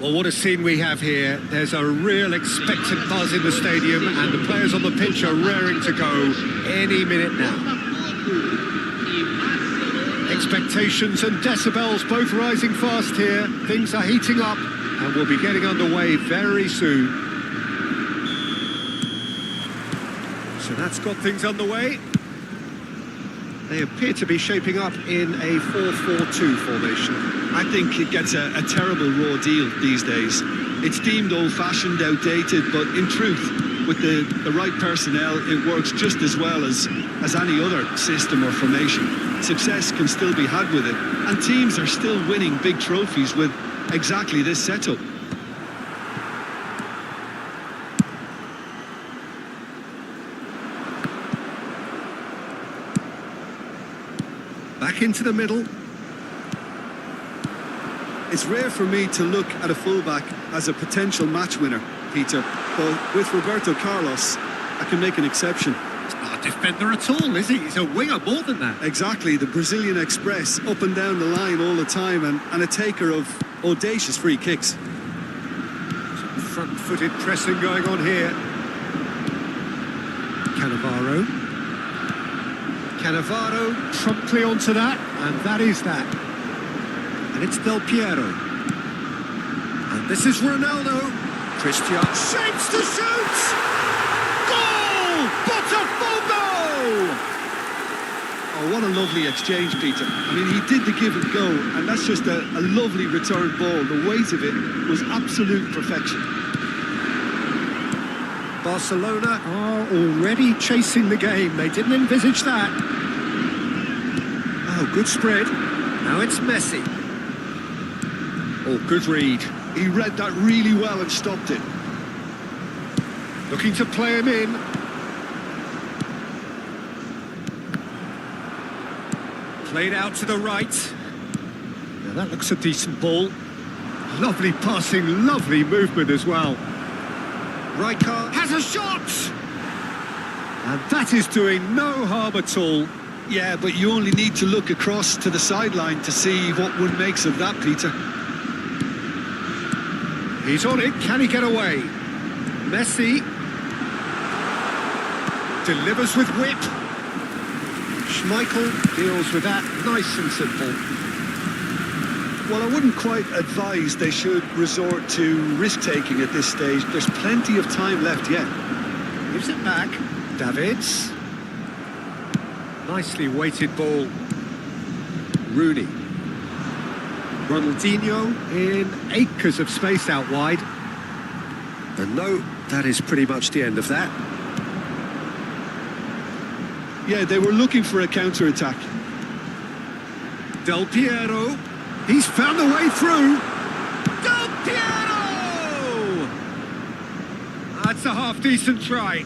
Well, what a scene we have here. There's a real expectant buzz in the stadium, and the players on the pitch are raring to go any minute now. Expectations and decibels both rising fast here. Things are heating up, and we'll be getting underway very soon. So that's got things underway. They appear to be shaping up in a 4-4-2 formation. I think it gets a terrible raw deal these days. It's deemed old-fashioned, outdated, but in truth, with the right personnel, it works just as well as any other system or formation. Success can still be had with it, and teams are still winning big trophies with exactly this setup. Back into the middle. It's rare for me to look at a fullback as a potential match winner, Peter, but with Roberto Carlos, I can make an exception. He's not a defender at all, is he? He's a winger more than that. Exactly, the Brazilian Express, up and down the line all the time, and a taker of audacious free kicks. Some front-footed pressing going on here. Cannavaro promptly onto that, and that is that. And it's Del Piero. And this is Ronaldo. Christian shapes to shoot! Goal! Botafogo! Oh, what a lovely exchange, Peter. I mean, he did the give and go, and that's just a lovely return ball. The weight of it was absolute perfection. Barcelona are already chasing the game. They didn't envisage that. Oh, good spread. Now it's Messi. Oh, good read. He read that really well and stopped it. Looking to play him in. Played out to the right. Now that looks a decent ball. Lovely passing, lovely movement as well. Rijkaard has a shot! And that is doing no harm at all. Yeah, but you only need to look across to the sideline to see what one makes of that, Peter. He's on it, can he get away? Messi delivers with whip. Schmeichel deals with that, nice and simple. Well, I wouldn't quite advise they should resort to risk-taking at this stage. There's plenty of time left yet. Gives it back. Davids. Nicely weighted ball. Rooney. Ronaldinho in acres of space out wide. And no, that is pretty much the end of that. Yeah, they were looking for a counter-attack. Del Piero. He's found a way through. Del Piero! That's a half-decent try.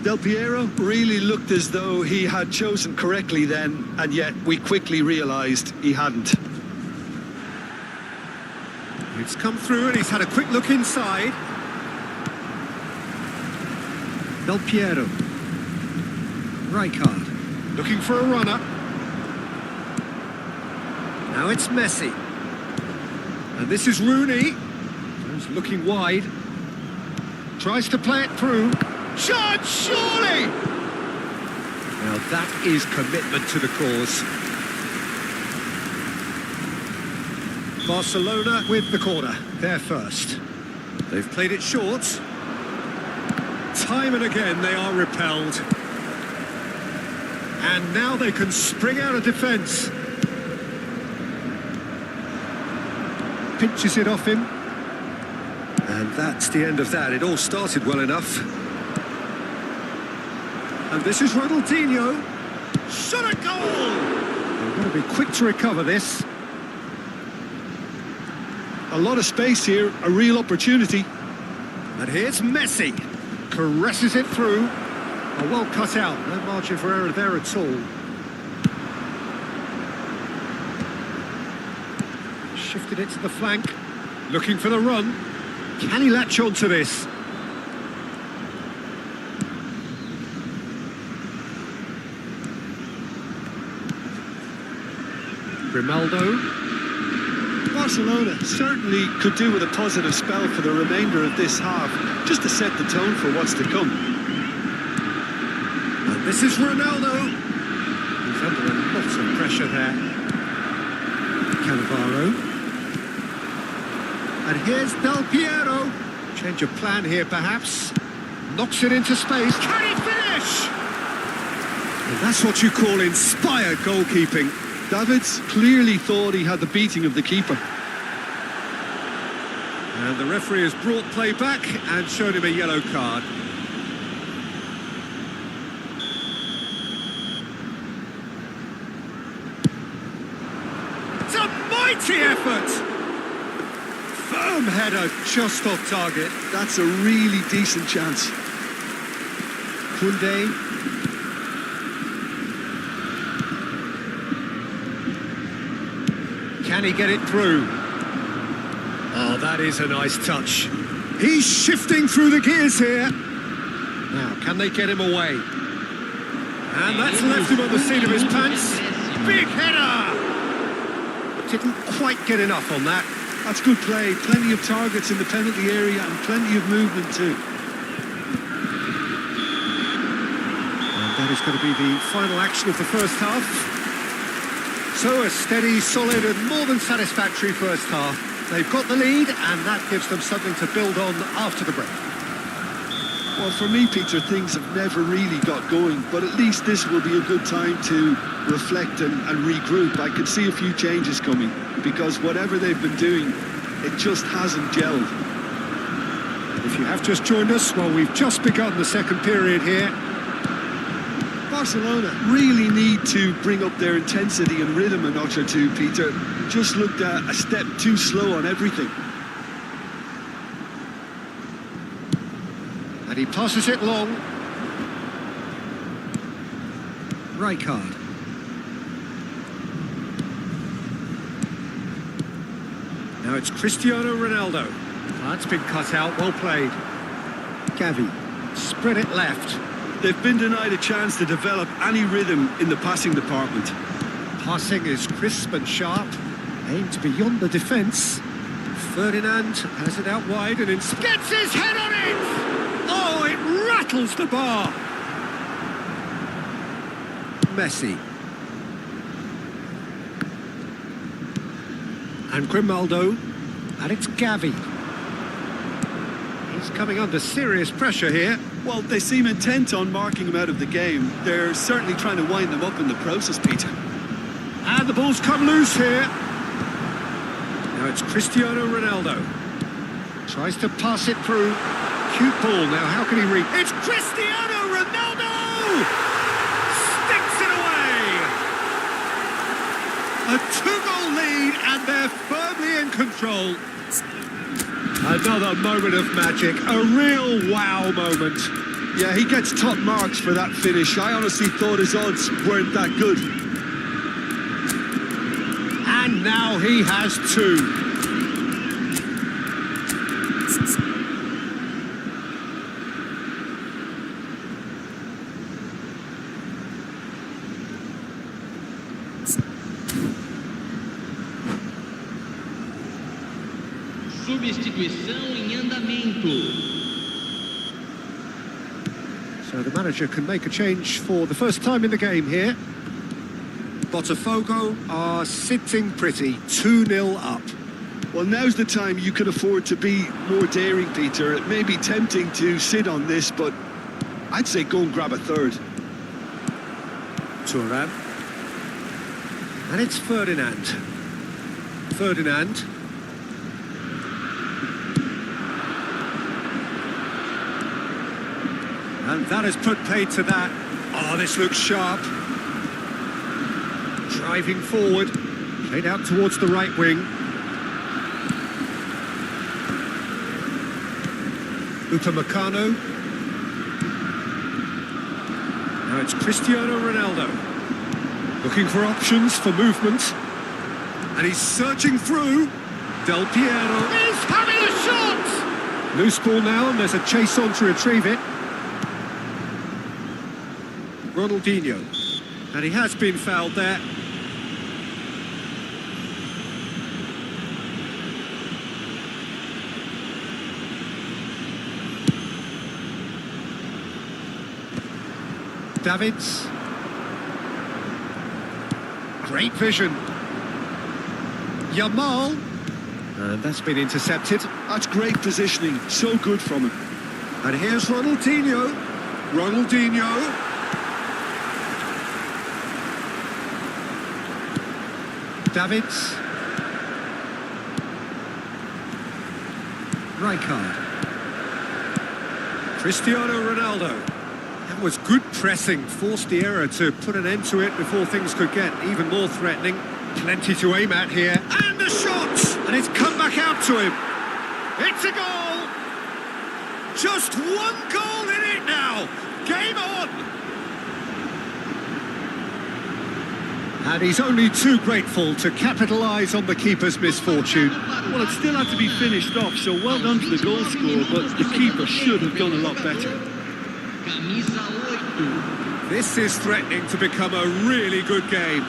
Del Piero really looked as though he had chosen correctly then, and yet we quickly realised he hadn't. It's come through and he's had a quick look inside. Del Piero. Rijkaard. Looking for a runner. Now it's Messi. And this is Rooney. He's looking wide. Tries to play it through. Shot, surely! Now that is commitment to the cause. Barcelona with the corner. They're first. They've played it short. Time and again they are repelled. And now they can spring out of defence. Pinches it off him. And that's the end of that. It all started well enough. And this is Ronaldinho. Shot a goal! They've got to be quick to recover this. A lot of space here, a real opportunity. And here's Messi. Caresses it through. Oh, well cut out. No margin for error there at all. Shifted it to the flank. Looking for the run. Can he latch on to this? Grimaldo. Barcelona certainly could do with a positive spell for the remainder of this half, just to set the tone for what's to come. And this is Ronaldo. He's under a lot of pressure there. Cannavaro. And here's Del Piero. Change of plan here, perhaps. Knocks it into space. Can he finish? And that's what you call inspired goalkeeping. Davids clearly thought he had the beating of the keeper. And the referee has brought play back and showed him a yellow card. It's a mighty effort! Firm header just off target. That's a really decent chance. Koundé. Can he get it through? Oh, that is a nice touch. He's shifting through the gears here. Now, can they get him away? And that's left him on the seat of his pants. Big header! Didn't quite get enough on that. That's good play. Plenty of targets in the penalty area and plenty of movement too. And that is going to be the final action of the first half. So a steady, solid and more than satisfactory first half. They've got the lead and that gives them something to build on after the break. Well, for me, Peter, things have never really got going, but at least this will be a good time to reflect and regroup. I could see a few changes coming because whatever they've been doing, it just hasn't gelled. If you have just joined us, well, we've just begun the second period here. Barcelona really need to bring up their intensity and rhythm a notch or two, Peter. Just looked a step too slow on everything. And he passes it long. Rijkaard. Now it's Cristiano Ronaldo. That's been cut out, well played. Gavi, spread it left. They've been denied a chance to develop any rhythm in the passing department. Passing is crisp and sharp, aimed beyond the defence. Ferdinand has it out wide and gets his head on it! Oh, it rattles the bar! Messi. And Grimaldo, and it's Gavi. He's coming under serious pressure here. Well, they seem intent on marking him out of the game. They're certainly trying to wind them up in the process, Peter. And the ball's come loose here. Now it's Cristiano Ronaldo. Tries to pass it through. Cute ball. Now how can he reach? It's Cristiano Ronaldo! Sticks it away! A two-goal lead and they're firmly in control. Another moment of magic, a real wow moment. Yeah, he gets top marks for that finish. I honestly thought his odds weren't that good. And now he has two. Substituição em andamento. So the manager can make a change for the first time in the game here. Botafogo are sitting pretty, 2-0 up. Well, now's the time you can afford to be more daring, Peter. It may be tempting to sit on this, but I'd say go and grab a third. Thuram. And it's Ferdinand. Ferdinand. And that has put paid to that. Oh, this looks sharp. Driving forward. Played out towards the right wing. Upamecano. Now it's Cristiano Ronaldo. Looking for options for movement. And he's searching through. Del Piero is having a shot! Loose ball now, and there's a chase on to retrieve it. Ronaldinho. And he has been fouled there. Davids. Great vision. Yamal. And that's been intercepted. That's great positioning, so good from him. And here's Ronaldinho. Ronaldinho. Davids. Rijkaard. Cristiano Ronaldo. That was good pressing, forced the error to put an end to it before things could get even more threatening. Plenty to aim at here. And the shot! And it's come back out to him. It's a goal! Just one goal in it now! Game on! And he's only too grateful to capitalise on the keeper's misfortune. Well, it still had to be finished off, so well done to the goal scorer, but the keeper should have done a lot better. Camisa 8. This is threatening to become a really good game.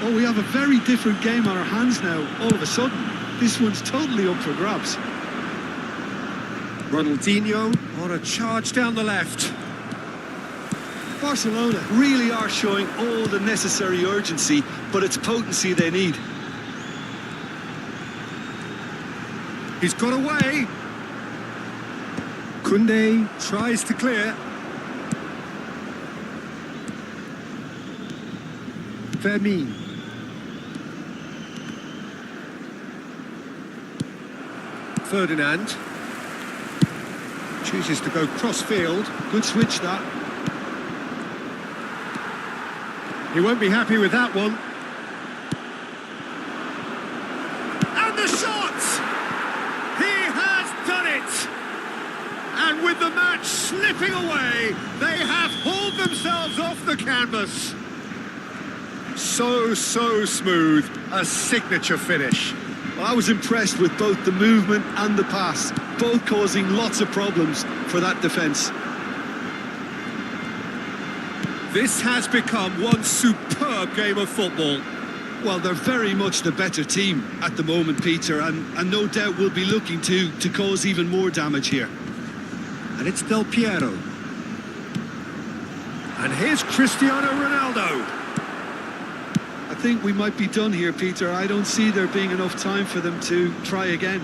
Oh, we have a very different game on our hands now, all of a sudden. This one's totally up for grabs. Ronaldinho on a charge down the left. Barcelona really are showing all the necessary urgency, but it's potency they need. He's got away. Koundé tries to clear. Fermin. Ferdinand chooses to go cross-field. Good switch, that. He won't be happy with that one. And the shot! He has done it! And with the match slipping away, they have hauled themselves off the canvas. So smooth, a signature finish. Well, I was impressed with both the movement and the pass, both causing lots of problems for that defence. This has become one superb game of football. Well, they're very much the better team at the moment, Peter, and no doubt will be looking to cause even more damage here. And it's Del Piero. And here's Cristiano Ronaldo. I think we might be done here, Peter. I don't see there being enough time for them to try again.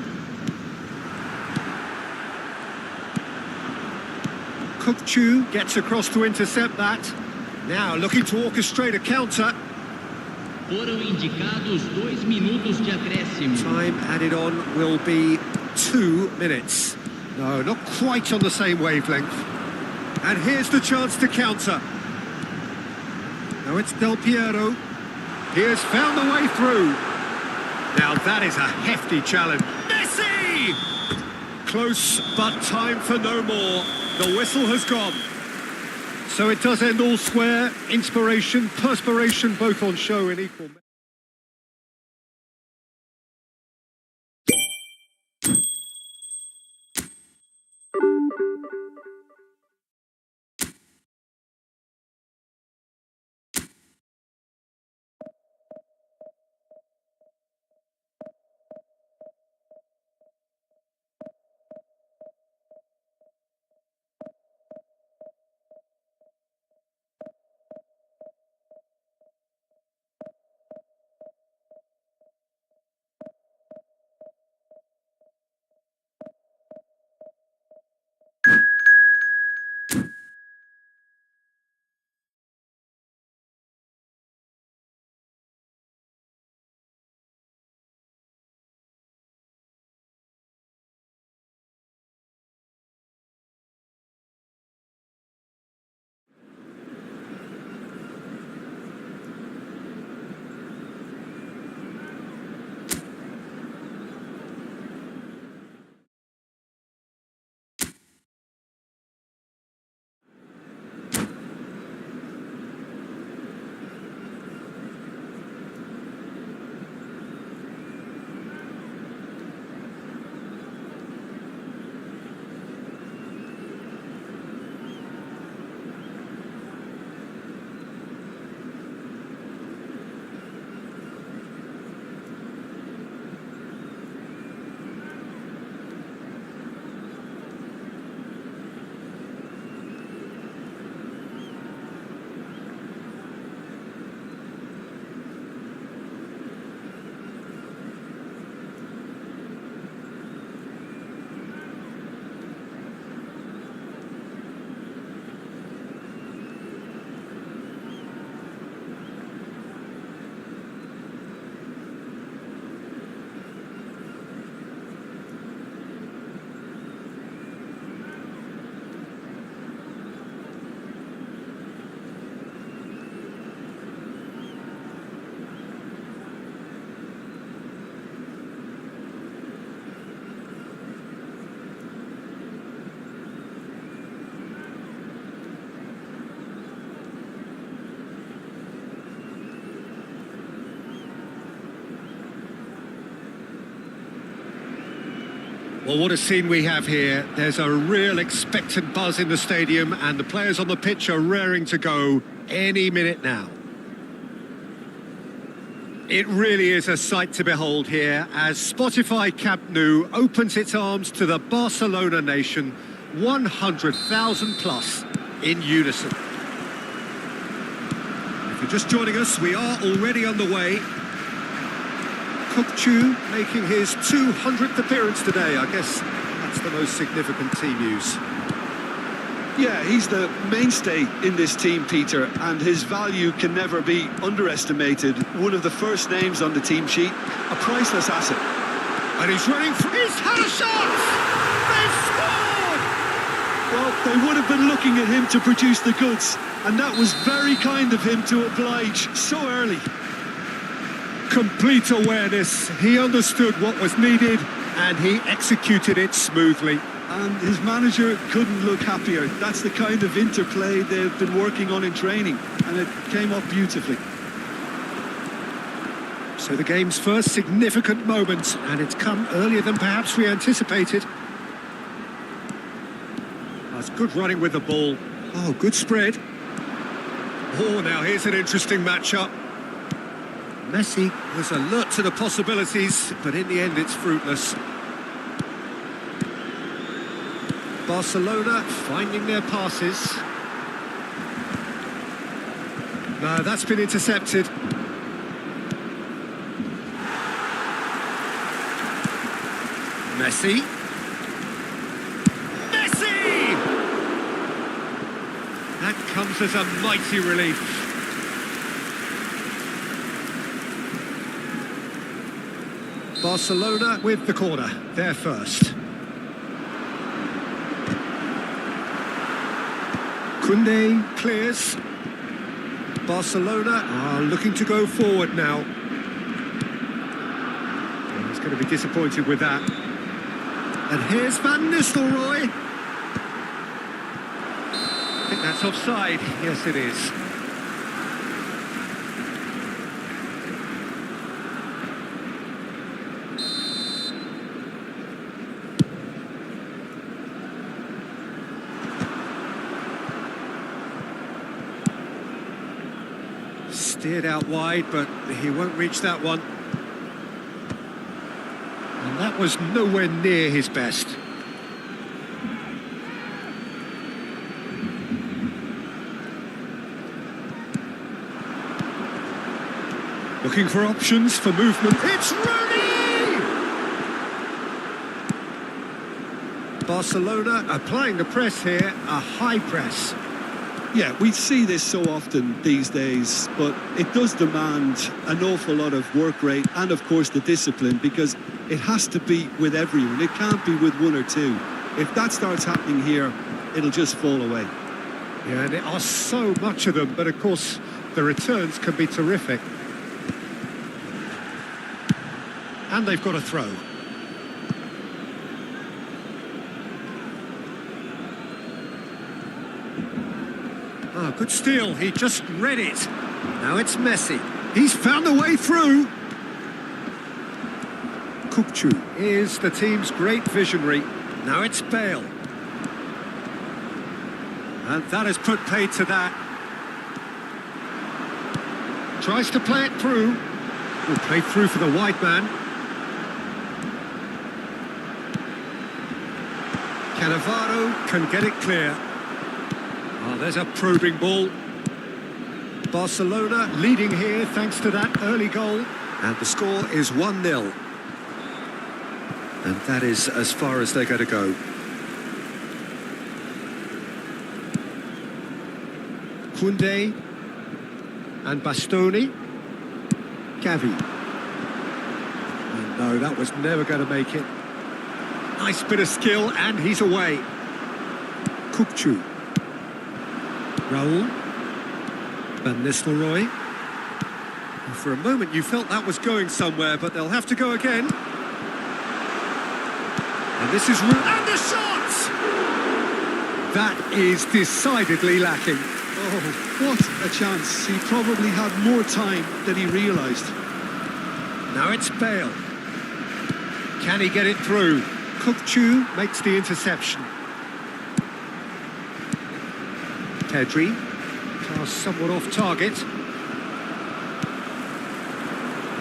Kukçu gets across to intercept that. Now looking to orchestrate a counter. Foram indicados 2 minutos de acréscimo. Time added on will be 2 minutes. No, not quite on the same wavelength. And here's the chance to counter. Now it's Del Piero. He has found the way through. Now that is a hefty challenge. Messi! Close, but time for no more. The whistle has gone. So it does end all square. Inspiration, perspiration, both on show in equal. Well, what a scene we have here. There's a real expectant buzz in the stadium and the players on the pitch are raring to go any minute now. It really is a sight to behold here as Spotify Camp Nou opens its arms to the Barcelona nation, 100,000 plus in unison. If you're just joining us, we are already underway. Making his 200th appearance today. I guess that's the most significant team news. Yeah, he's the mainstay in this team, Peter, and his value can never be underestimated. One of the first names on the team sheet, a priceless asset. And he's running for... He's had a shot! They've scored! Well, they would have been looking at him to produce the goods, and that was very kind of him to oblige so early. Complete awareness. He understood what was needed and he executed it smoothly. And his manager couldn't look happier. That's the kind of interplay they've been working on in training, and it came up beautifully. So the game's first significant moment, and it's come earlier than perhaps we anticipated. That's good running with the ball. Oh, good spread. Oh, now here's an interesting matchup. Messi was alert to the possibilities, but in the end it's fruitless. Barcelona finding their passes. No, that's been intercepted. Messi. Messi! That comes as a mighty relief. Barcelona with the corner, they're first. Koundé clears. Barcelona are looking to go forward now. Well, he's going to be disappointed with that. And here's Van Nistelrooy. I think that's offside. Yes, it is. Steered out wide, but he won't reach that one. And that was nowhere near his best. Looking for options for movement. It's Rooney! Barcelona applying the press here, a high press. Yeah, we see this so often these days, but it does demand an awful lot of work rate and, of course, the discipline, because it has to be with everyone. It can't be with one or two. If that starts happening here, it'll just fall away. Yeah, and there are so much of them, but, of course, the returns can be terrific. And they've got a throw. Oh, good steal. He just read it. Now it's Messi. He's found a way through. Kukçu is the team's great visionary. Now it's Bale. And that has put paid to that. Tries to play it through. Will play through for the wide man. Cannavaro can get it clear. Oh, there's a probing ball. Barcelona leading here thanks to that early goal. And the score is 1-0. And that is as far as they're going to go. Koundé and Bastoni. Gavi. And no, that was never going to make it. Nice bit of skill, and he's away. Kukçu. Raul. Van Nistelrooy. And for a moment you felt that was going somewhere, but they'll have to go again. And this is... And the shot! That is decidedly lacking. Oh, what a chance. He probably had more time than he realised. Now it's Bale. Can he get it through? Chu makes the interception. Pedri, pass somewhat off target.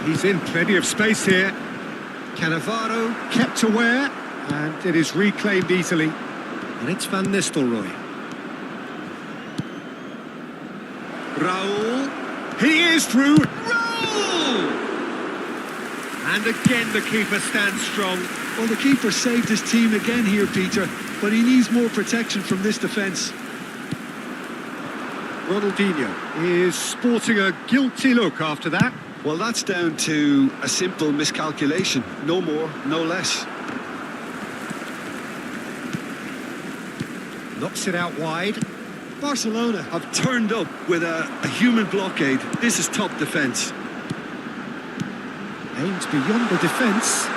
He's in plenty of space here. Cannavaro kept aware, and it is reclaimed easily. And it's Van Nistelrooy. Raul, he is through. Raul! And again the keeper stands strong. Well, the keeper saved his team again here, Peter, but he needs more protection from this defence. Ronaldinho is sporting a guilty look after that. Well, that's down to a simple miscalculation. No more, no less. Knocks it out wide. Barcelona have turned up with a human blockade. This is top defence. Aims beyond the defence.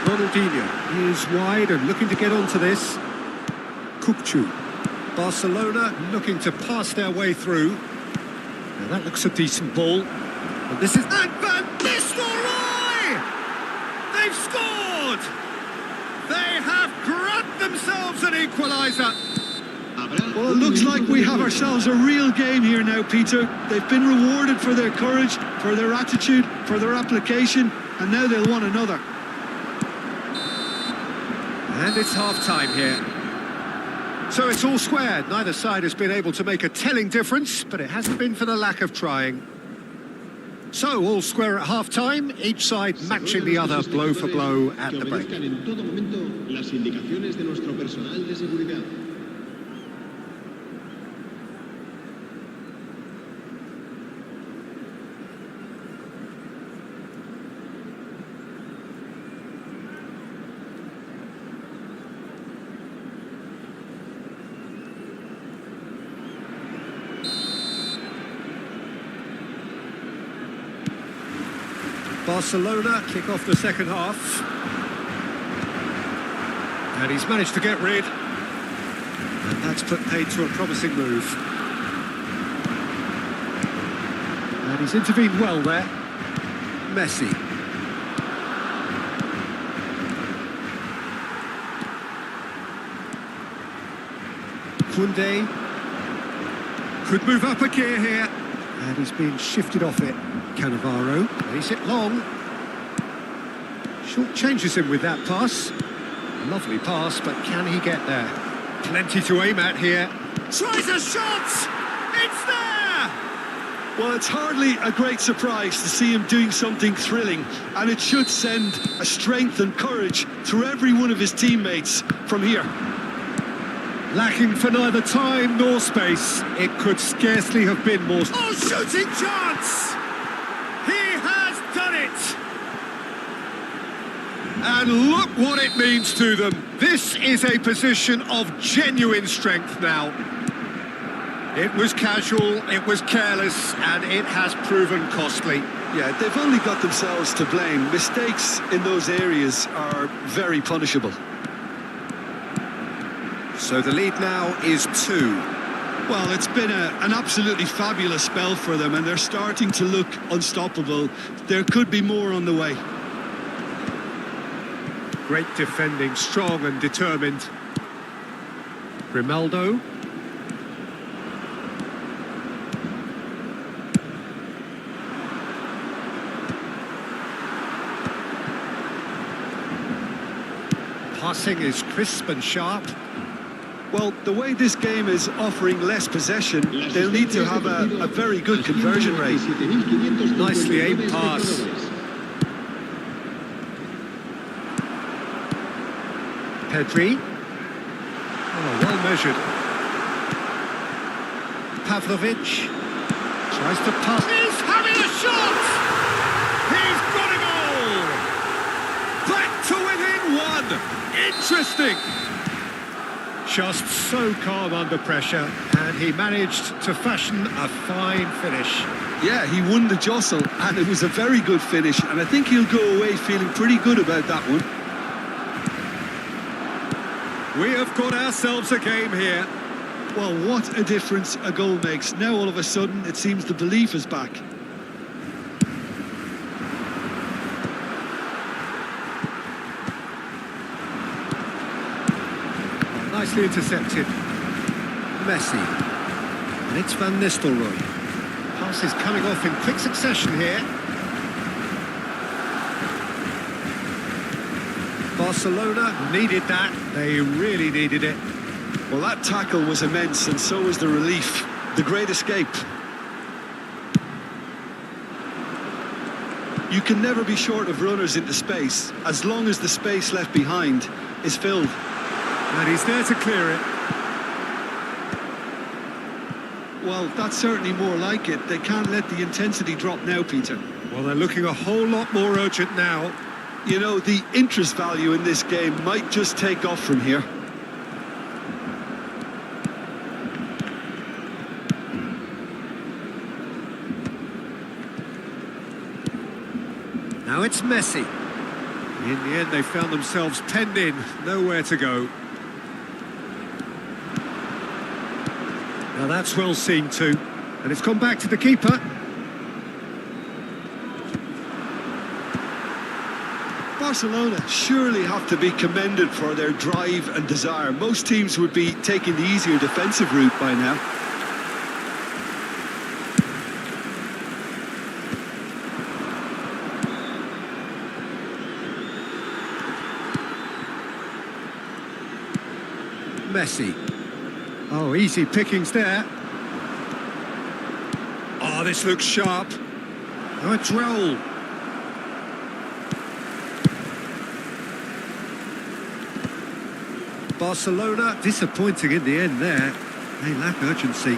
Ronaldinho is wide and looking to get onto this. Chu. Barcelona looking to pass their way through. Now that looks a decent ball. But this is... And Van Nistelrooy! They've scored! They have grabbed themselves an equaliser. Well, it looks like we have ourselves a real game here now, Peter. They've been rewarded for their courage, for their attitude, for their application, and now they'll want another. And it's half-time here. So it's all squared. Neither side has been able to make a telling difference, but it hasn't been for the lack of trying. So all square at half-time, each side matching the other blow for blow at the break. Barcelona kick off the second half. And he's managed to get rid. And that's put paid to a promising move. And he's intervened well there. Messi. Koundé. Could move up a gear here. And he's been shifted off it. Cannavaro plays it long. Short changes him with that pass. Lovely pass, but can he get there? Plenty to aim at here. Tries a shot! It's there! Well, it's hardly a great surprise to see him doing something thrilling, and it should send a strength and courage through every one of his teammates from here. Lacking for neither time nor space. It could scarcely have been more... Oh, shooting chance! He has done it! And look what it means to them. This is a position of genuine strength now. It was casual, it was careless, and it has proven costly. Yeah, they've only got themselves to blame. Mistakes in those areas are very punishable. So the lead now is 2. Well, it's been an absolutely fabulous spell for them, and they're starting to look unstoppable. There could be more on the way. Great defending, strong and determined. Grimaldo. Passing is crisp and sharp. Well, the way this game is offering less possession, they'll need to have a very good conversion rate. Nicely aimed pass. Pedri. Oh, well measured. Pavlovic tries to pass. He's having a shot! He's got a goal! Back to within 1. Interesting. Just so calm under pressure, and he managed to fashion a fine finish. Yeah, he won the jostle, and it was a very good finish, and I think he'll go away feeling pretty good about that one. We have got ourselves a game here. Well, what a difference a goal makes. Now all of a sudden it seems the belief is back. Nicely intercepted. Messi. And it's Van Nistelrooy. Passes coming off in quick succession here. Barcelona needed that. They really needed it. Well, that tackle was immense, and so was the relief. The great escape. You can never be short of runners into space, as long as the space left behind is filled. And he's there to clear it. Well, that's certainly more like it. They can't let the intensity drop now, Peter. Well, they're looking a whole lot more urgent now. You know, the interest value in this game might just take off from here. Now it's Messi. In the end, they found themselves penned in, nowhere to go. Now that's well seen too. And it's gone back to the keeper. Barcelona surely have to be commended for their drive and desire. Most teams would be taking the easier defensive route by now. Messi. Oh, easy pickings there. Oh, this looks sharp. Oh, it's roll. Barcelona disappointing in the end there. They lack urgency.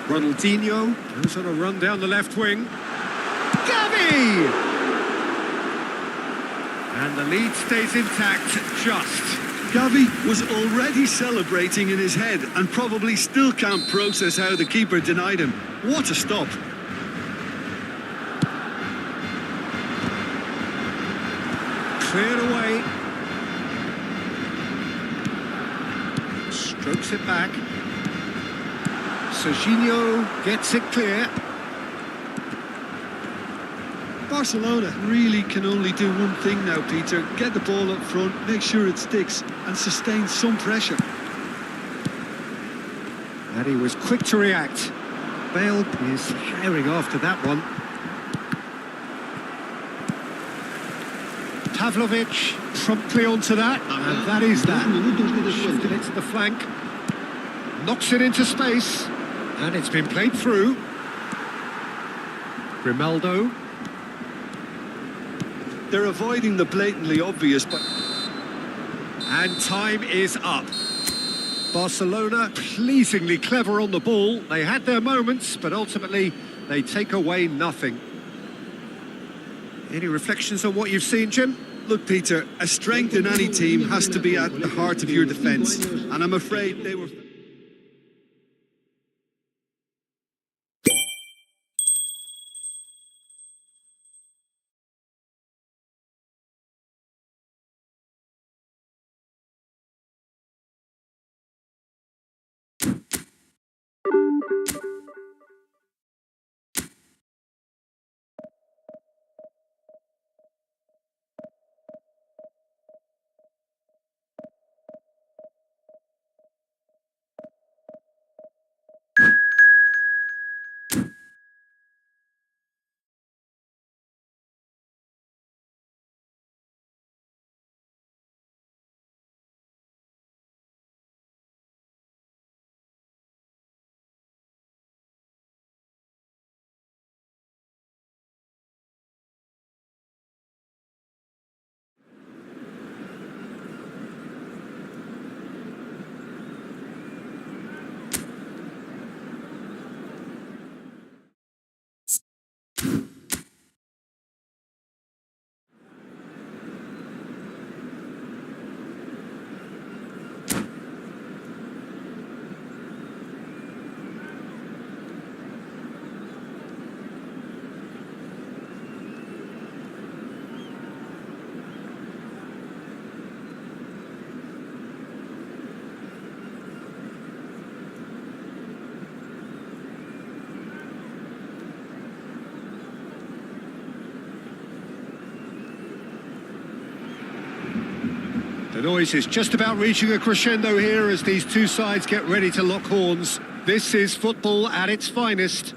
Ronaldinho goes on a run down the left wing. Gavi! And the lead stays intact, just. Gavi was already celebrating in his head and probably still can't process how the keeper denied him. What a stop. Cleared away. Strokes it back. Serginho gets it clear. Barcelona really can only do one thing now, Peter. Get the ball up front, make sure it sticks, and sustain some pressure. And he was quick to react. Bale is herring after that one. Pavlovic promptly onto that, and that is that. Shifted it to the flank. Knocks it into space, and it's been played through. Grimaldo. They're avoiding the blatantly obvious, but... And time is up. Barcelona pleasingly clever on the ball. They had their moments, but ultimately they take away nothing. Any reflections on what you've seen, Jim? Look, Peter, a strength in any team has to be at the heart of your defence, and I'm afraid they were... The noise is just about reaching a crescendo here as these two sides get ready to lock horns. This is football at its finest.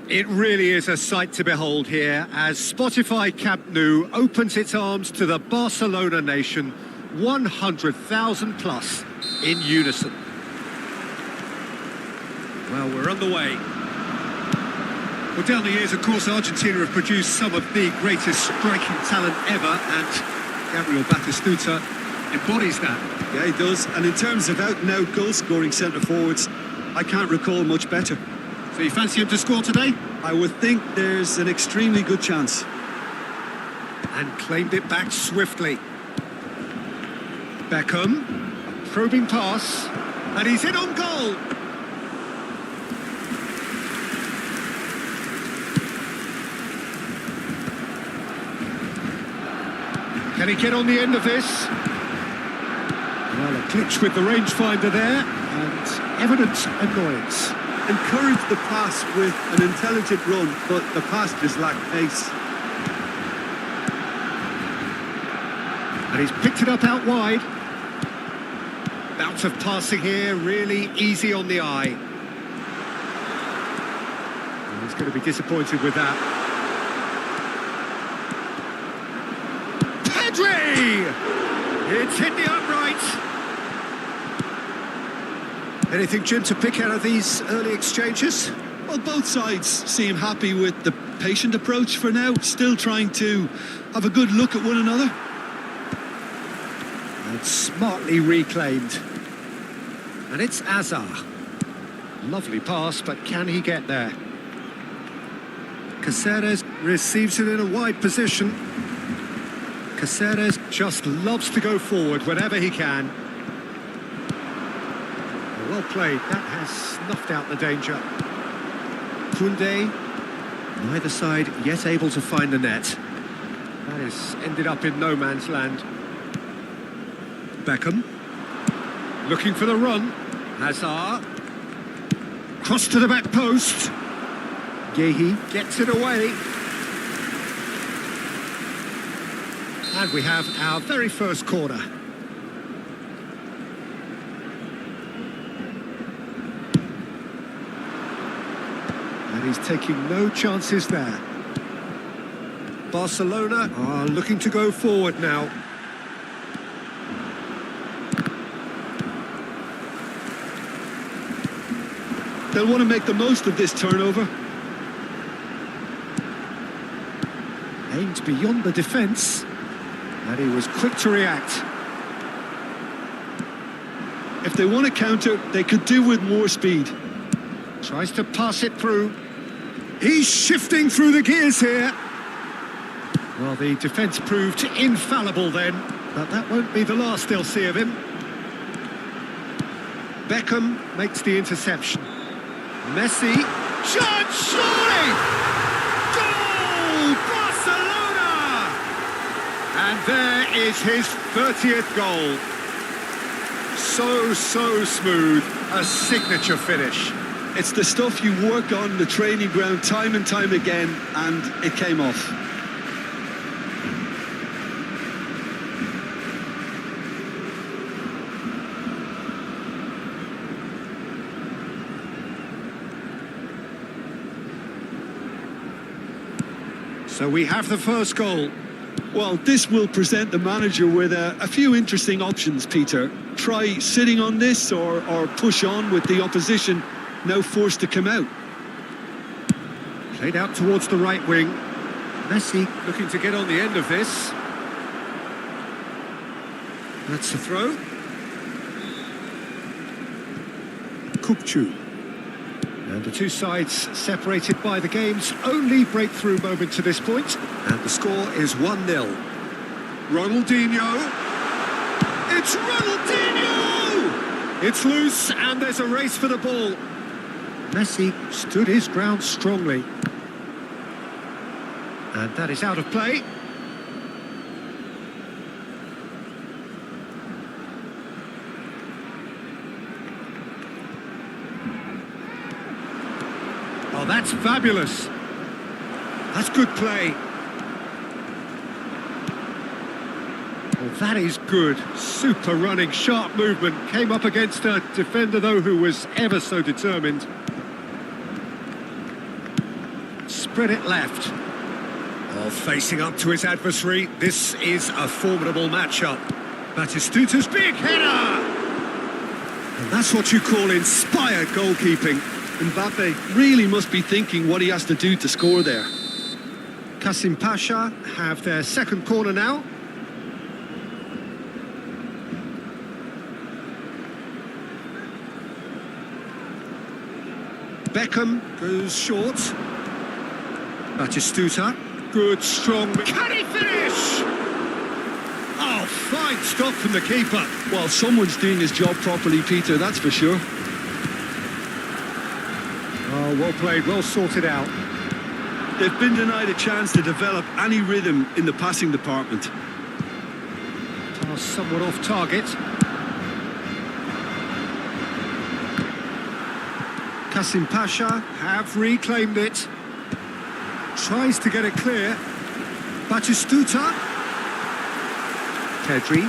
It really is a sight to behold here as Spotify Camp Nou opens its arms to the Barcelona nation, 100,000 plus in unison. Well, we're underway. Well, down the years, of course, Argentina have produced some of the greatest striking talent ever, and Gabriel Batistuta embodies that. Yeah, he does. And in terms of out-and-out goal-scoring centre-forwards, I can't recall much better. So you fancy him to score today? I would think there's an extremely good chance. And claimed it back swiftly. Beckham, a probing pass, and he's in on goal. Can he get on the end of this? Well, a glitch with the rangefinder there, and evident annoyance. Encouraged the pass with an intelligent run, but the pass just lacked pace. And he's picked it up out wide. Bout of passing here, really easy on the eye. And he's going to be disappointed with that. Pedri! It's hit the upright. Anything, Jim, to pick out of these early exchanges? Well, both sides seem happy with the patient approach for now, still trying to have a good look at one another. And smartly reclaimed. And it's Azar. Lovely pass, but can he get there? Caceres receives it in a wide position. Caceres just loves to go forward whenever he can. Well played, that has snuffed out the danger. Koundé, neither side yet able to find the net. That has ended up in no man's land. Beckham, looking for the run. Hazard, cross to the back post. Gehi gets it away. And we have our very first corner. And he's taking no chances there. Barcelona are looking to go forward now. They'll want to make the most of this turnover. Aimed beyond the defence. And he was quick to react. If they want to counter, they could do with more speed. Tries to pass it through. He's shifting through the gears here. Well, the defence proved infallible then, but that won't be the last they'll see of him. Beckham makes the interception. Messi, shot, surely! Goal! Barcelona! And there is his 30th goal. So smooth, a signature finish. It's the stuff you work on the training ground time and time again, and it came off. So we have the first goal. Well, this will present the manager with a few interesting options, Peter. Try sitting on this or push on with the opposition now forced to come out. Played out towards the right wing. Messi looking to get on the end of this. That's the throw. Kupchu. And the two sides separated by the game's only breakthrough moment to this point. And the score is 1-0. Ronaldinho. It's Ronaldinho! It's loose and there's a race for the ball. Messi stood his ground strongly. And that is out of play. Oh, that's fabulous. That's good play. Well, that is good. Super running, sharp movement. Came up against a defender, though, who was ever so determined. Spread it left. Oh, facing up to his adversary. This is a formidable matchup. Batistuta's big header! And that's what you call inspired goalkeeping. Mbappe really must be thinking what he has to do to score there. Kasim Pasha have their second corner now. Beckham goes short. Batistuta, good, strong. Can he finish? Oh, fine stop from the keeper. Well, someone's doing his job properly, Peter, that's for sure. Oh, well played, well sorted out. They've been denied a chance to develop any rhythm in the passing department. Pass somewhat off target. Kasim Pasha have reclaimed it. Tries to get it clear. Batistuta. Pedri.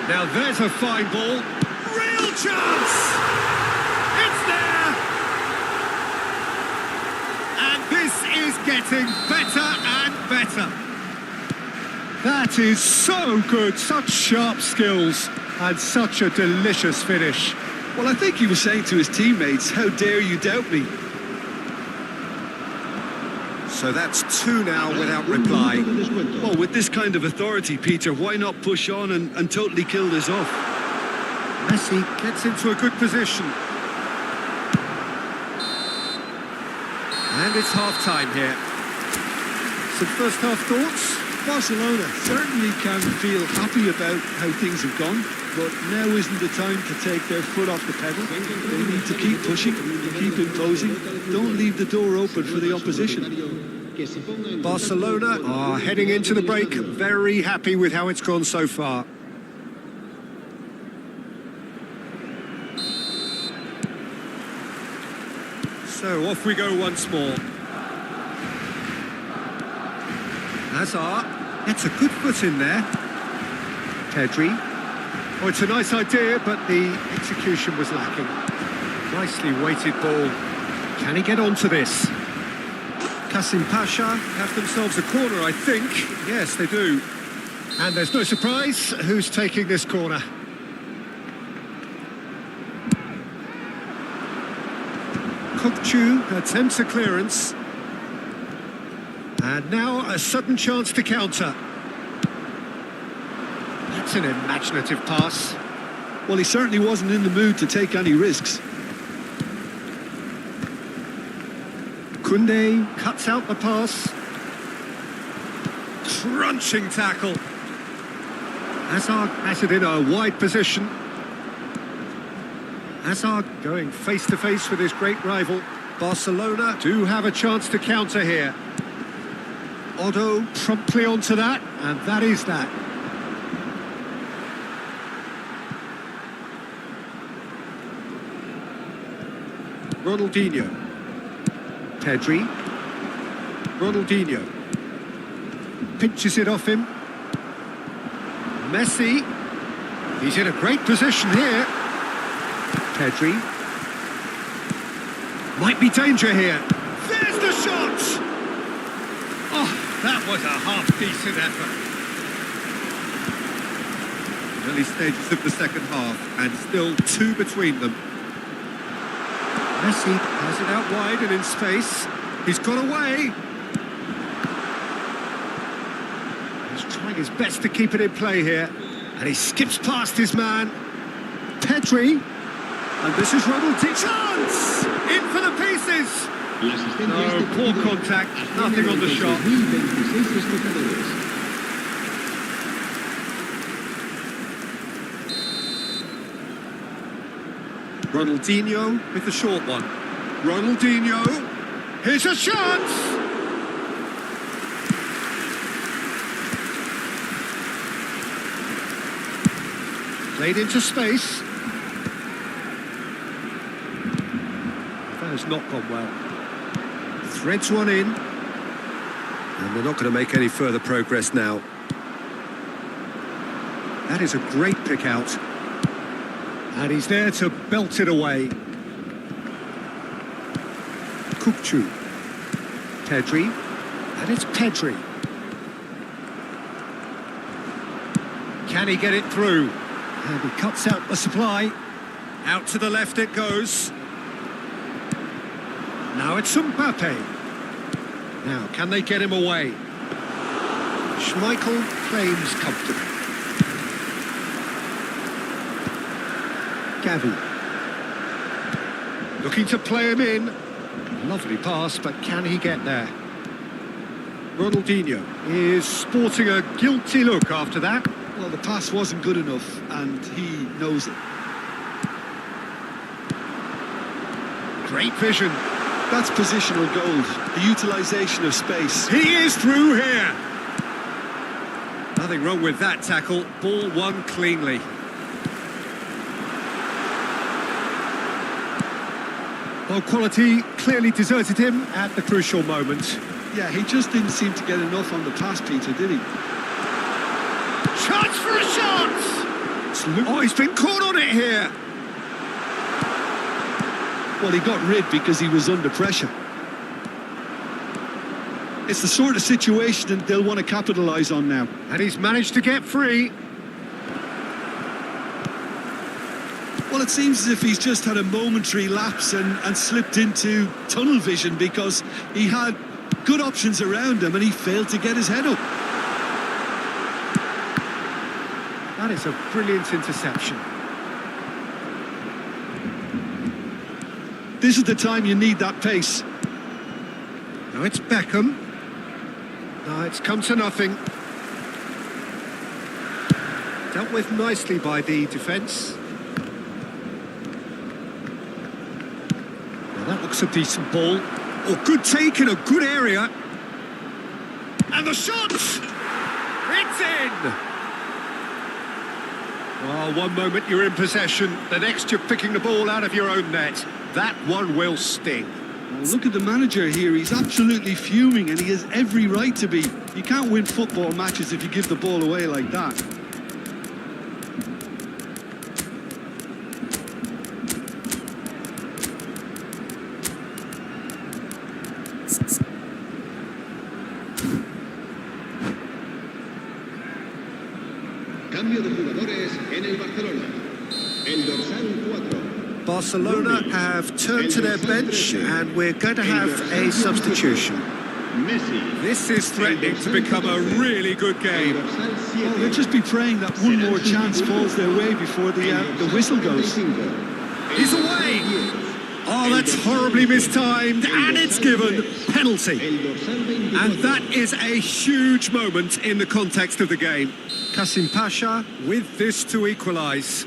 Now there's a fine ball. Real chance! It's there! And this is getting better and better. That is so good, such sharp skills and such a delicious finish. Well, I think he was saying to his teammates, how dare you doubt me? So that's two now without reply. Well, with this kind of authority, Peter, why not push on and totally kill this off? Messi gets into a good position. And it's half-time here. Some first-half thoughts? Barcelona certainly can feel happy about how things have gone, but now isn't the time to take their foot off the pedal. They need to keep pushing, keep imposing. Don't leave the door open for the opposition. Barcelona are heading into the break, very happy with how it's gone so far. So off we go once more. Hazard gets a good foot in there. Pedri. Oh, it's a nice idea, but the execution was lacking. Nicely weighted ball. Can he get onto this? Kasim Pasha have themselves a corner, I think. Yes, they do. And there's no surprise who's taking this corner. Kokchu attempts a clearance. And now a sudden chance to counter. That's an imaginative pass. Well, he certainly wasn't in the mood to take any risks. Koundé cuts out the pass. Crunching tackle. Hazard has it in a wide position. Hazard going face-to-face with his great rival. Barcelona do have a chance to counter here. Otto promptly onto that, and that is that. Ronaldinho. Pedri. Ronaldinho. Pinches it off him. Messi. He's in a great position here. Pedri. Might be danger here. There's the shot! Oh, that was a half-decent effort. Early stages of the second half, and still two between them. Messi has it out wide and in space. He's got away. He's trying his best to keep it in play here. And he skips past his man. Pedri. And this is Ronaldinho. Chance! In for the pieces! No, poor contact. Nothing on the shot. Ronaldinho with the short one. Ronaldinho. Here's a chance! Played into space. That has not gone well. Threads one in. And they're not going to make any further progress now. That is a great pick out. And he's there to belt it away. Kukcu. Pedri. And it's Pedri. Can he get it through? And he cuts out the supply. Out to the left it goes. Now it's Mbappe. Now, can they get him away? Schmeichel claims comfortably. Gavi. Looking to play him in. Lovely pass, but can he get there? Ronaldinho is sporting a guilty look after that. Well, the pass wasn't good enough, and he knows it. Great vision. That's positional gold, the utilisation of space. He is through here. Nothing wrong with that tackle. Ball won cleanly. Well, quality clearly deserted him at the crucial moment. Yeah, he just didn't seem to get enough on the pass, Peter, did he? Chance for a shot! Oh, he's been caught on it here. Well, he got rid because he was under pressure. It's the sort of situation that they'll want to capitalise on now. And he's managed to get free. Well, it seems as if he's just had a momentary lapse and slipped into tunnel vision because he had good options around him and he failed to get his head up. That is a brilliant interception. This is the time you need that pace. Now it's Beckham. No, it's come to nothing. Dealt with nicely by the defence. Now that looks a decent ball. Oh, good take in a good area. And the shot! It's in! Oh, one moment you're in possession, the next you're picking the ball out of your own net. That one will sting. Well, look at the manager here. He's absolutely fuming and he has every right to be. You can't win football matches if you give the ball away like that. Cambio de jugadores en el Barcelona. El dorsal 4. Barcelona have turned to their bench and we're going to have a substitution. This is threatening to become a really good game. Well, they'll just be praying that one more chance falls their way before the whistle goes. He's away! Oh, that's horribly mistimed, and it's given penalty. And that is a huge moment in the context of the game. Kasim Pasha with this to equalise.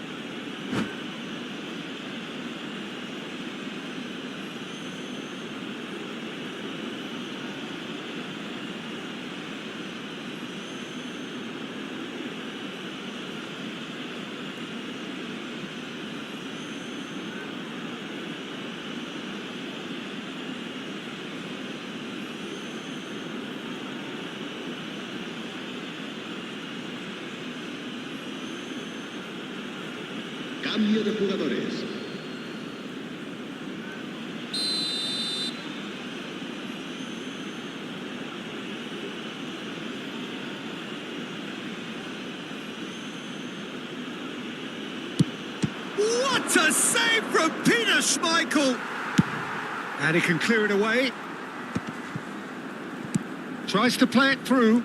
Cambio de jugadores. What a save from Peter Schmeichel! And he can clear it away. Tries to play it through.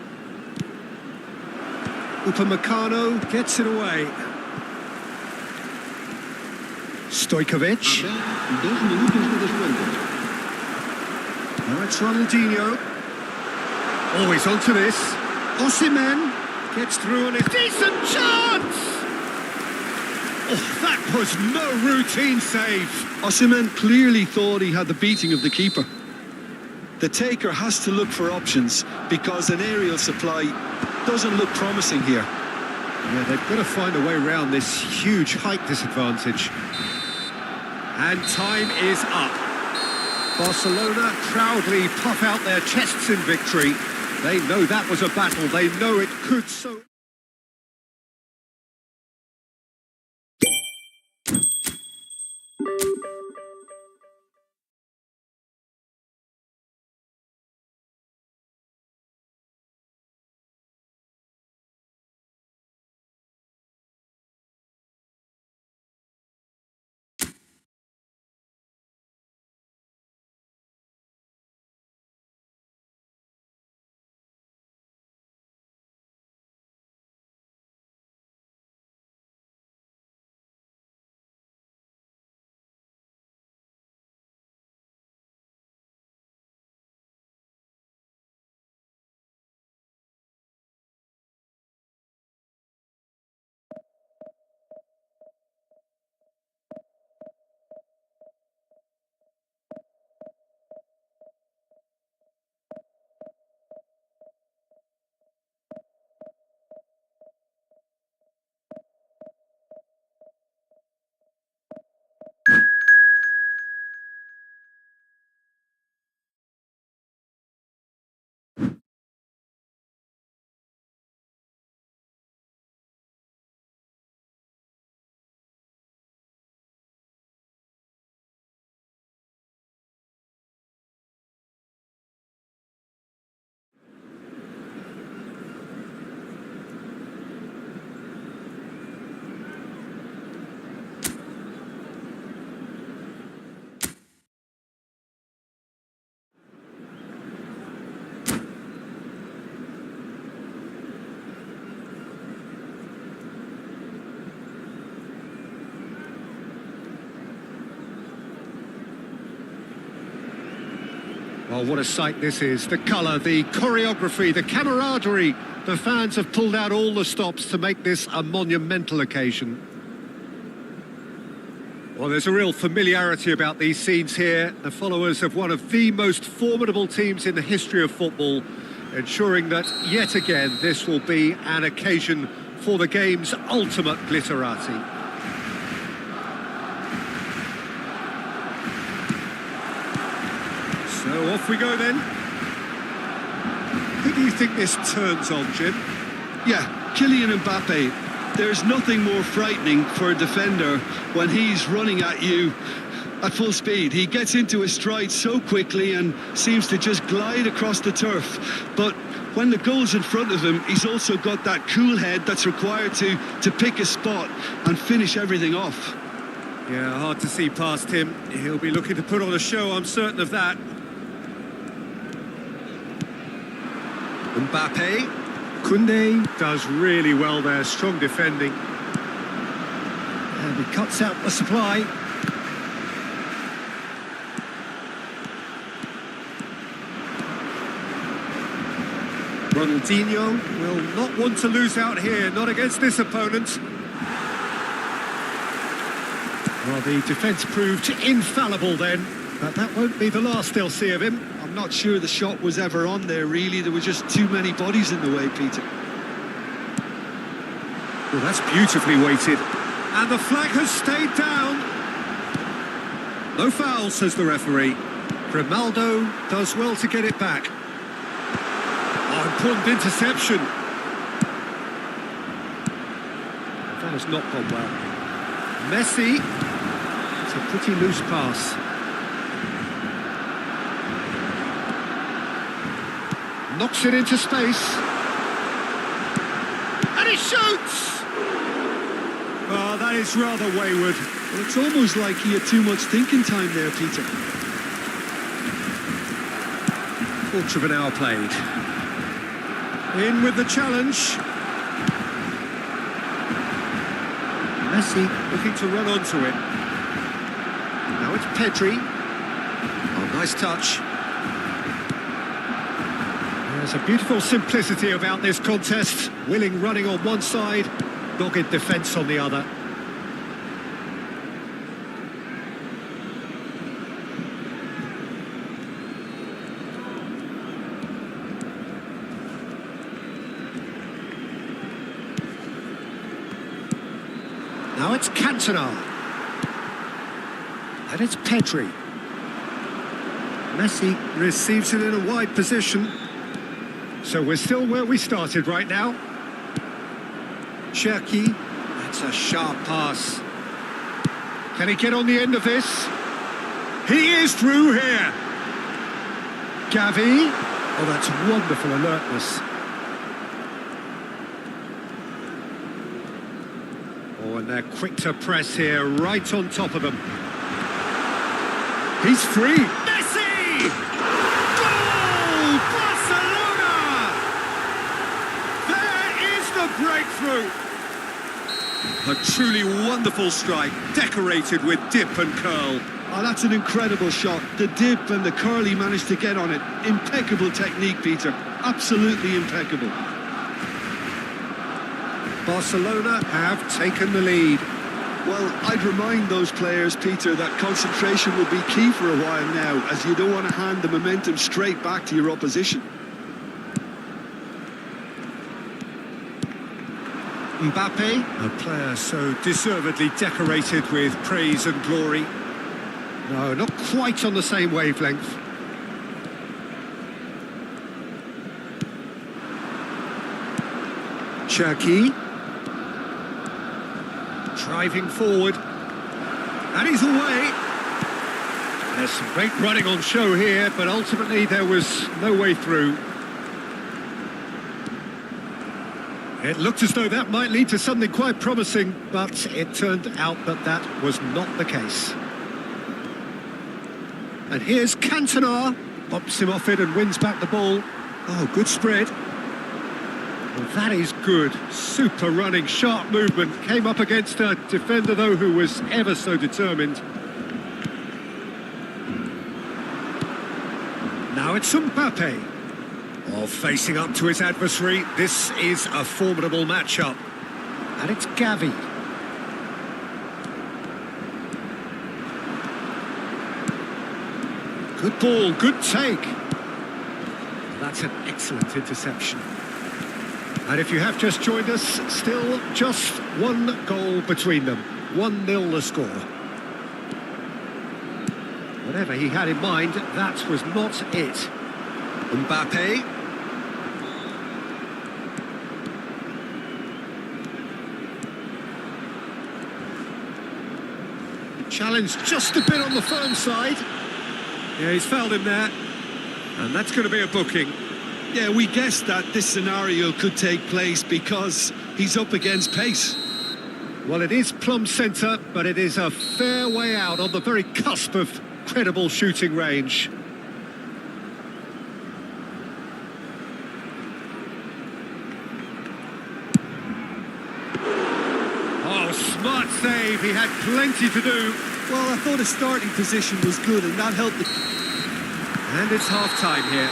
Upamecano gets it away. Stojkovic. 2 minutos de descuento. Now it's Ronaldinho. Oh, he's onto this. Osimhen gets through and a decent chance! Oh, that was no routine save. Osimhen clearly thought he had the beating of the keeper. The taker has to look for options because an aerial supply doesn't look promising here. Yeah, they've got to find a way around this huge height disadvantage. And time is up. Barcelona proudly puff out their chests in victory. They know that was a battle. They know it could so... Well, what a sight this is. The colour, the choreography, the camaraderie. The fans have pulled out all the stops to make this a monumental occasion. Well, there's a real familiarity about these scenes here. The followers of one of the most formidable teams in the history of football, ensuring that, yet again, this will be an occasion for the game's ultimate glitterati. So off we go then. Who do you think this turns on, Jim? Yeah, Kylian Mbappe. There's nothing more frightening for a defender when he's running at you at full speed. He gets into his stride so quickly and seems to just glide across the turf. But when the goal's in front of him, he's also got that cool head that's required to pick a spot and finish everything off. Yeah, hard to see past him. He'll be looking to put on a show, I'm certain of that. Mbappe. Koundé does really well there, strong defending. And he cuts out the supply. Ronaldinho will not want to lose out here, not against this opponent. Well, the defence proved infallible then, but that won't be the last they'll see of him. I'm not sure the shot was ever on there, really. There were just too many bodies in the way, Peter. Well, that's beautifully weighted. And the flag has stayed down. No foul, says the referee. Grimaldo does well to get it back. Oh, important interception. That has not gone well. Messi. It's a pretty loose pass. Knocks it into space. And he shoots! Oh, that is rather wayward. Well, it's almost like he had too much thinking time there, Peter. Quarter of an hour played. In with the challenge. Messi looking to run onto it. Now it's Pedri. Oh, nice touch. There's a beautiful simplicity about this contest. Willing running on one side, dogged defence on the other. Now it's Cantona. And it's Pedri. Messi receives it in a wide position. So we're still where we started right now. Cherki, that's a sharp pass. Can he get on the end of this? He is through here. Gavi, oh, that's wonderful alertness. Oh, and they're quick to press here, right on top of them. He's free. Messi! Goal! Barcelona! There is the breakthrough. A truly wonderful strike, decorated with dip and curl. Oh, that's an incredible shot. The dip and the curl he managed to get on it. Impeccable technique, Peter. Absolutely impeccable. Barcelona have taken the lead. Well, I'd remind those players, Peter, that concentration will be key for a while now, as you don't want to hand the momentum straight back to your opposition. Mbappe, a player so deservedly decorated with praise and glory. No, not quite on the same wavelength. Cherki. Driving forward. And he's away. There's some great running on show here, but ultimately there was no way through. It looked as though that might lead to something quite promising, but it turned out that that was not the case. And here's Cantona, bops him off it and wins back the ball. Oh, good spread. Well, that is good. Super running, sharp movement. Came up against a defender, though, who was ever so determined. Now it's Mbappe. Oh, facing up to his adversary. This is a formidable matchup. And it's Gavi. Good ball, good take. That's an excellent interception. And if you have just joined us, still just one goal between them. 1-0 the score. Whatever he had in mind, that was not it. Mbappe. Challenged just a bit on the firm side. Yeah, he's fouled him there. And that's going to be a booking. Yeah, we guessed that this scenario could take place because he's up against pace. Well, it is plumb centre, but it is a fair way out on the very cusp of credible shooting range. Oh, smart save. He had plenty to do. Well, I thought his starting position was good and that helped. And it's half-time here.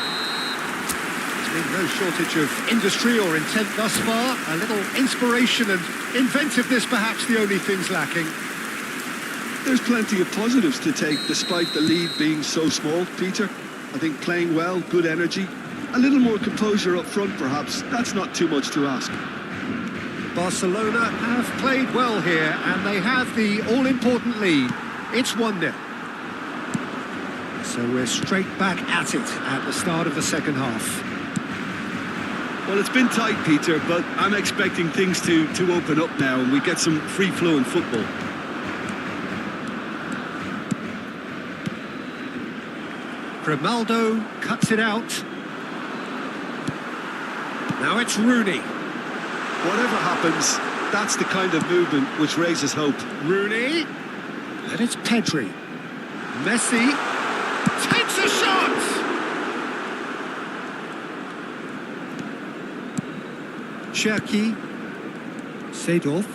There's been no shortage of industry or intent thus far. A little inspiration and inventiveness, perhaps the only things lacking. There's plenty of positives to take despite the lead being so small, Peter. I think playing well, good energy. A little more composure up front, perhaps. That's not too much to ask. Barcelona have played well here, and they have the all-important lead. It's 1-0. So we're straight back at it at the start of the second half. Well, it's been tight, Peter, but I'm expecting things to open up now and we get some free-flowing football. Grimaldo cuts it out. Now it's Rooney. Whatever happens, that's the kind of movement which raises hope. Rooney. And it's Pedri. Messi takes a shot! Cherki. Seedorf.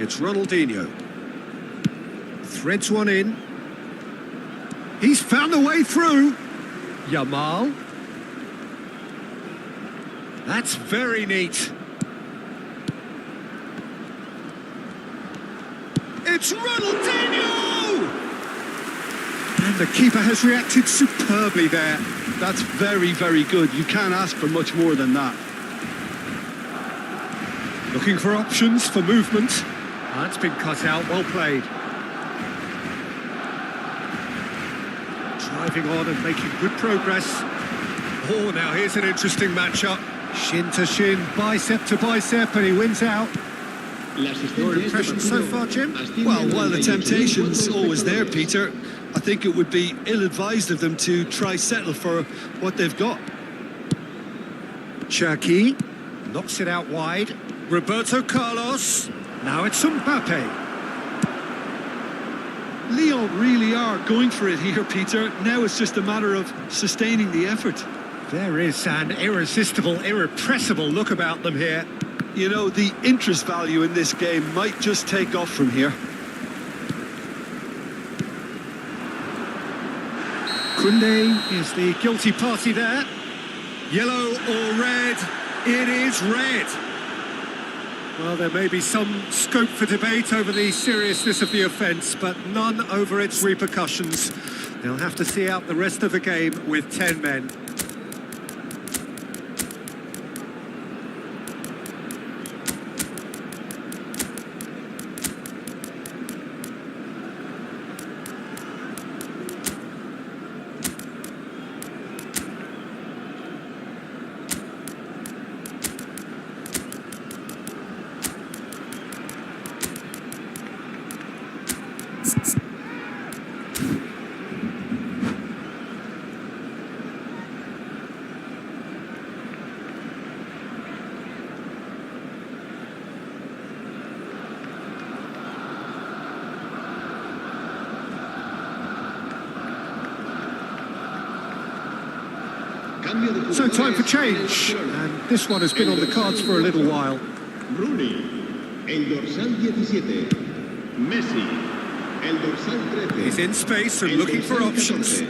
It's Ronaldinho. Threads one in. He's found a way through. Yamal. That's very neat. It's Ronaldinho! And the keeper has reacted superbly there. That's very, very good. You can't ask for much more than that. Looking for options for movement. That's been cut out, well played. Driving on and making good progress. Oh, now here's an interesting matchup. Shin to shin, bicep to bicep, and he wins out. Your impression so far, Jim? Well, while the temptation's always there, Peter, I think it would be ill-advised of them to try settle for what they've got. Cherki knocks it out wide. Roberto Carlos. Now it's Mbappe. Lyon really are going for it here, Peter. Now it's just a matter of sustaining the effort. There is an irresistible, irrepressible look about them here. You know, the interest value in this game might just take off from here. Koundé is the guilty party there. Yellow or red? It is red. Well, there may be some scope for debate over the seriousness of the offence, but none over its repercussions. They'll have to see out the rest of the game with 10 men. So time for change, and this one has been on the cards for a little while. Rooney, el dorsal 17. Messi, el dorsal 13. He's in space and looking for options.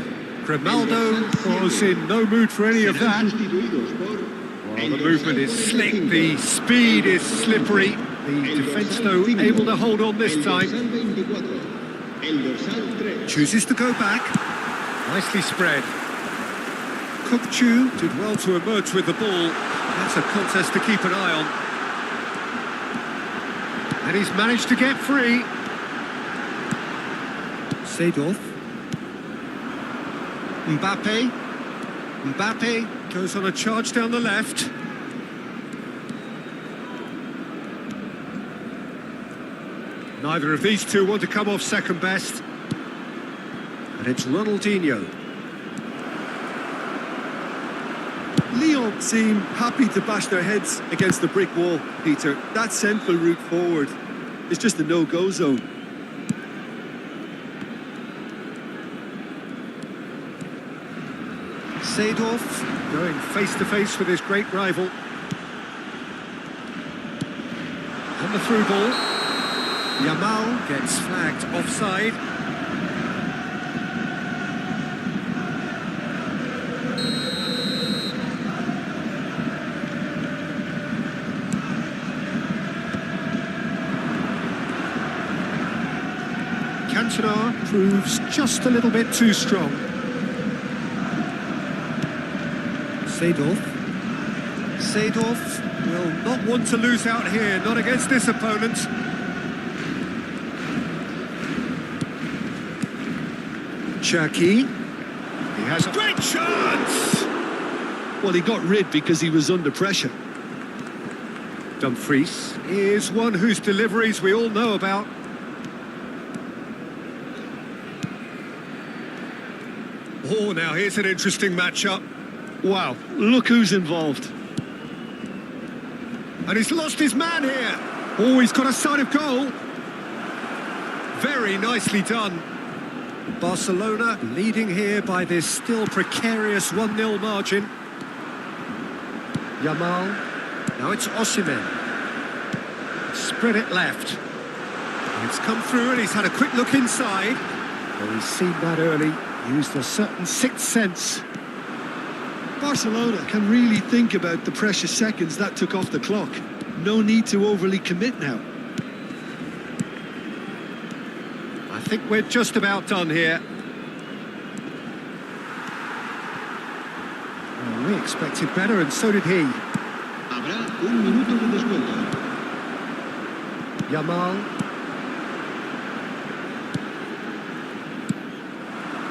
Grimaldo was in no mood for any of that. Well, the movement is slick, the speed is slippery. The defence, though, able to hold on this time. Chooses to go back. Nicely spread. Kukchu did well to emerge with the ball. That's a contest to keep an eye on. And he's managed to get free. Seedorf. Mbappe. Mbappe goes on a charge down the left. Neither of these two want to come off second best. And it's Ronaldinho. Lyon seem happy to bash their heads against the brick wall, Peter. That central route forward is just a no-go zone. Seedorf going face-to-face with his great rival. And the through ball. Yamal gets flagged offside. Cantona proves just a little bit too strong. Seedorf. Seedorf will not want to lose out here, not against this opponent. Cherki. He has a great chance! Well, he got rid because he was under pressure. Dumfries is one whose deliveries we all know about. Oh, now here's an interesting matchup. Wow, look who's involved. And he's lost his man here. Oh, he's got a sight of goal. Very nicely done. Barcelona leading here by this still precarious 1-0 margin. Yamal. Now it's Osimhen. Spread it left. It's come through and he's had a quick look inside. Well, he's seen that early. Used a certain sixth sense. Barcelona can really think about the precious seconds that took off the clock. No need to overly commit now. I think we're just about done here. Well, we expected better, and so did he. Habrá un minuto de descuento. Yamal.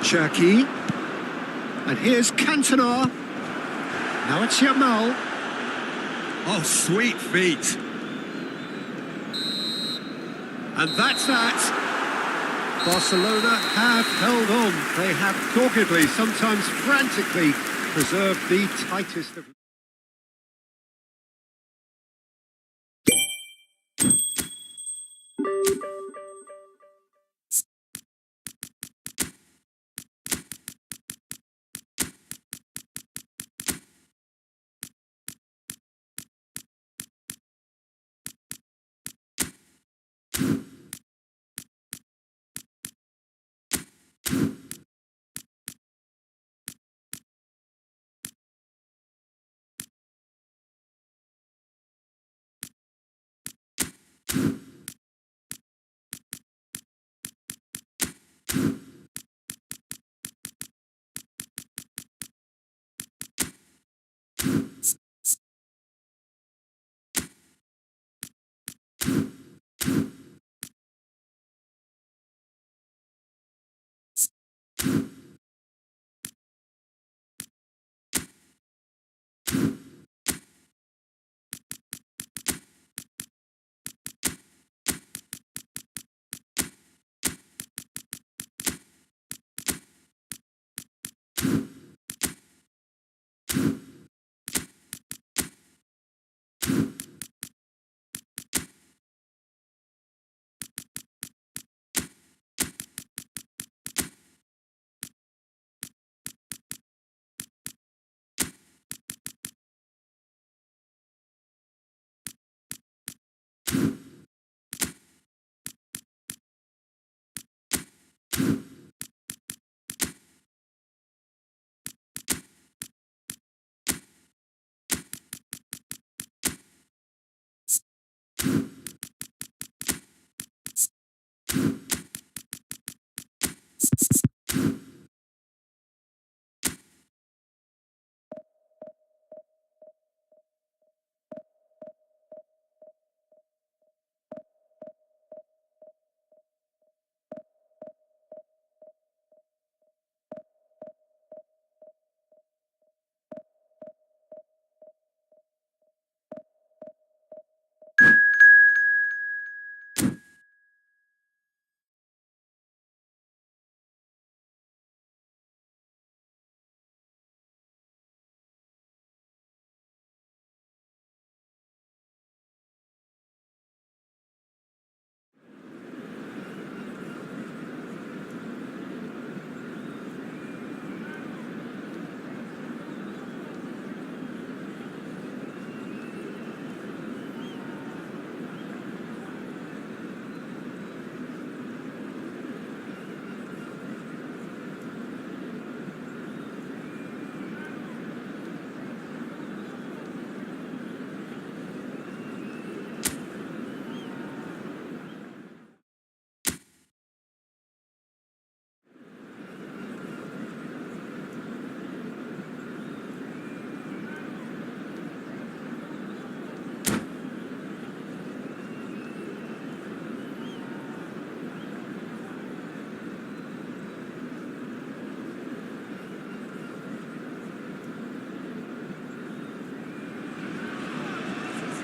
Cherki. And here's Cantona. Now it's Yamal. Oh, sweet feet. And that's that. Barcelona have held on. They have doggedly, sometimes frantically, preserved the tightest of...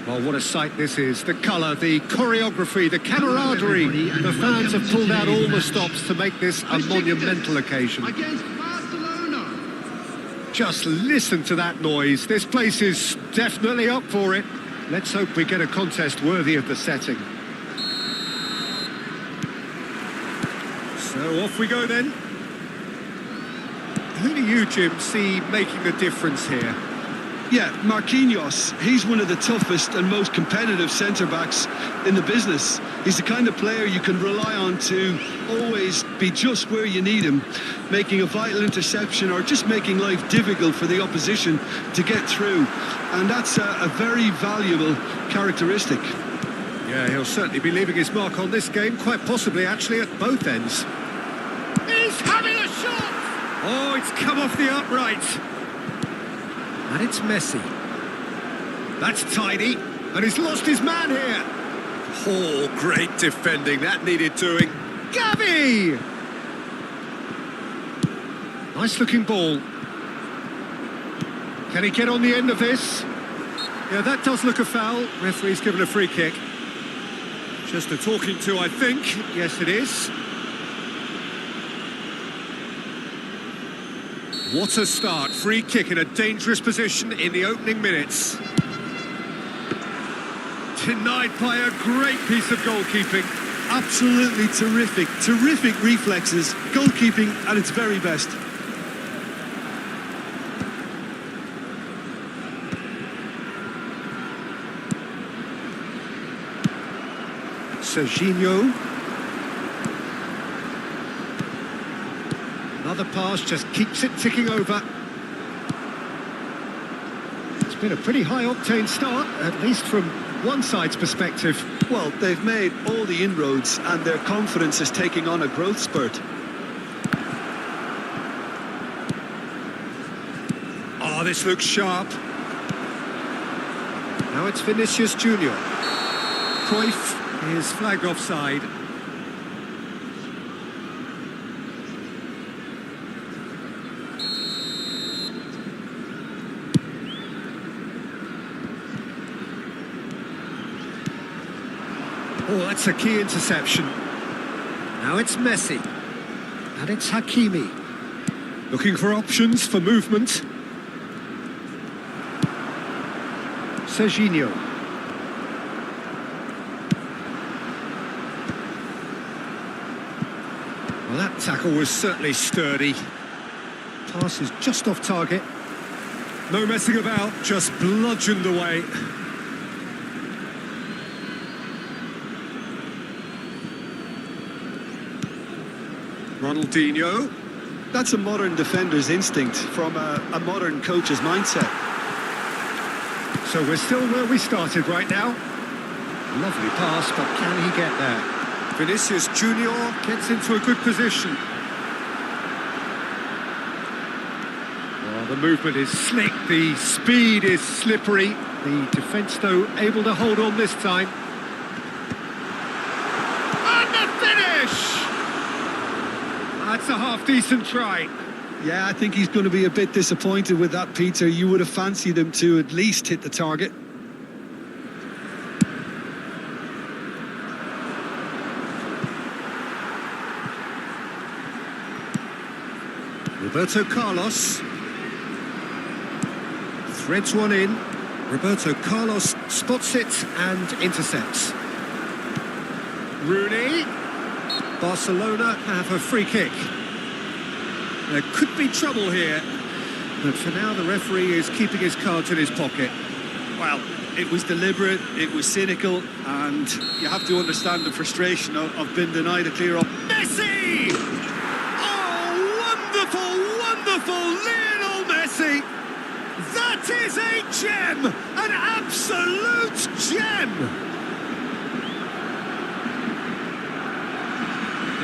Oh, what a sight this is. The colour, the choreography, the camaraderie. The fans have pulled out all the stops to make this a monumental occasion. Against Barcelona. Just listen to that noise. This place is definitely up for it. Let's hope we get a contest worthy of the setting. So off we go then. Who do you, Jim, see making the difference here? Yeah, Marquinhos, he's one of the toughest and most competitive centre-backs in the business. He's the kind of player you can rely on to always be just where you need him, making a vital interception or just making life difficult for the opposition to get through. And that's a very valuable characteristic. Yeah, he'll certainly be leaving his mark on this game, quite possibly actually at both ends. He's having a shot! Oh, it's come off the upright. And it's Messi. That's tidy. And he's lost his man here. Oh, great defending. That needed doing. Gavi! Nice looking ball. Can he get on the end of this? Yeah, that does look a foul. Referee's given a free kick. Just a talking to, I think. Yes, it is. What a start. Free kick in a dangerous position in the opening minutes. Denied by a great piece of goalkeeping. Absolutely terrific. Terrific reflexes. Goalkeeping at its very best. Serginho. Another pass just keeps it ticking over. It's been a pretty high-octane start, at least from one side's perspective. Well, they've made all the inroads and their confidence is taking on a growth spurt. Oh, this looks sharp. Now it's Vinicius Junior. Cruyff is flagged offside. Oh, that's a key interception. Now it's Messi. And it's Hakimi. Looking for options for movement. Serginho. Well, that tackle was certainly sturdy. Pass is just off target. No messing about, just bludgeoned away. Ronaldinho. That's a modern defender's instinct from a modern coach's mindset. So we're still where we started right now. Lovely pass, but can he get there? Vinicius Junior gets into a good position. Oh, the movement is slick, the speed is slippery. The defence, though, able to hold on this time. And the finish! That's a half-decent try. Yeah, I think he's going to be a bit disappointed with that, Peter. You would have fancied him to at least hit the target. Roberto Carlos threads one in. Roberto Carlos spots it and intercepts. Rooney. Barcelona have a free kick. There could be trouble here, but for now the referee is keeping his cards in his pocket. Well, it was deliberate, it was cynical, and you have to understand the frustration of being denied a clear up. Messi! Oh, wonderful, wonderful Lionel Messi! That is a gem! An absolute gem!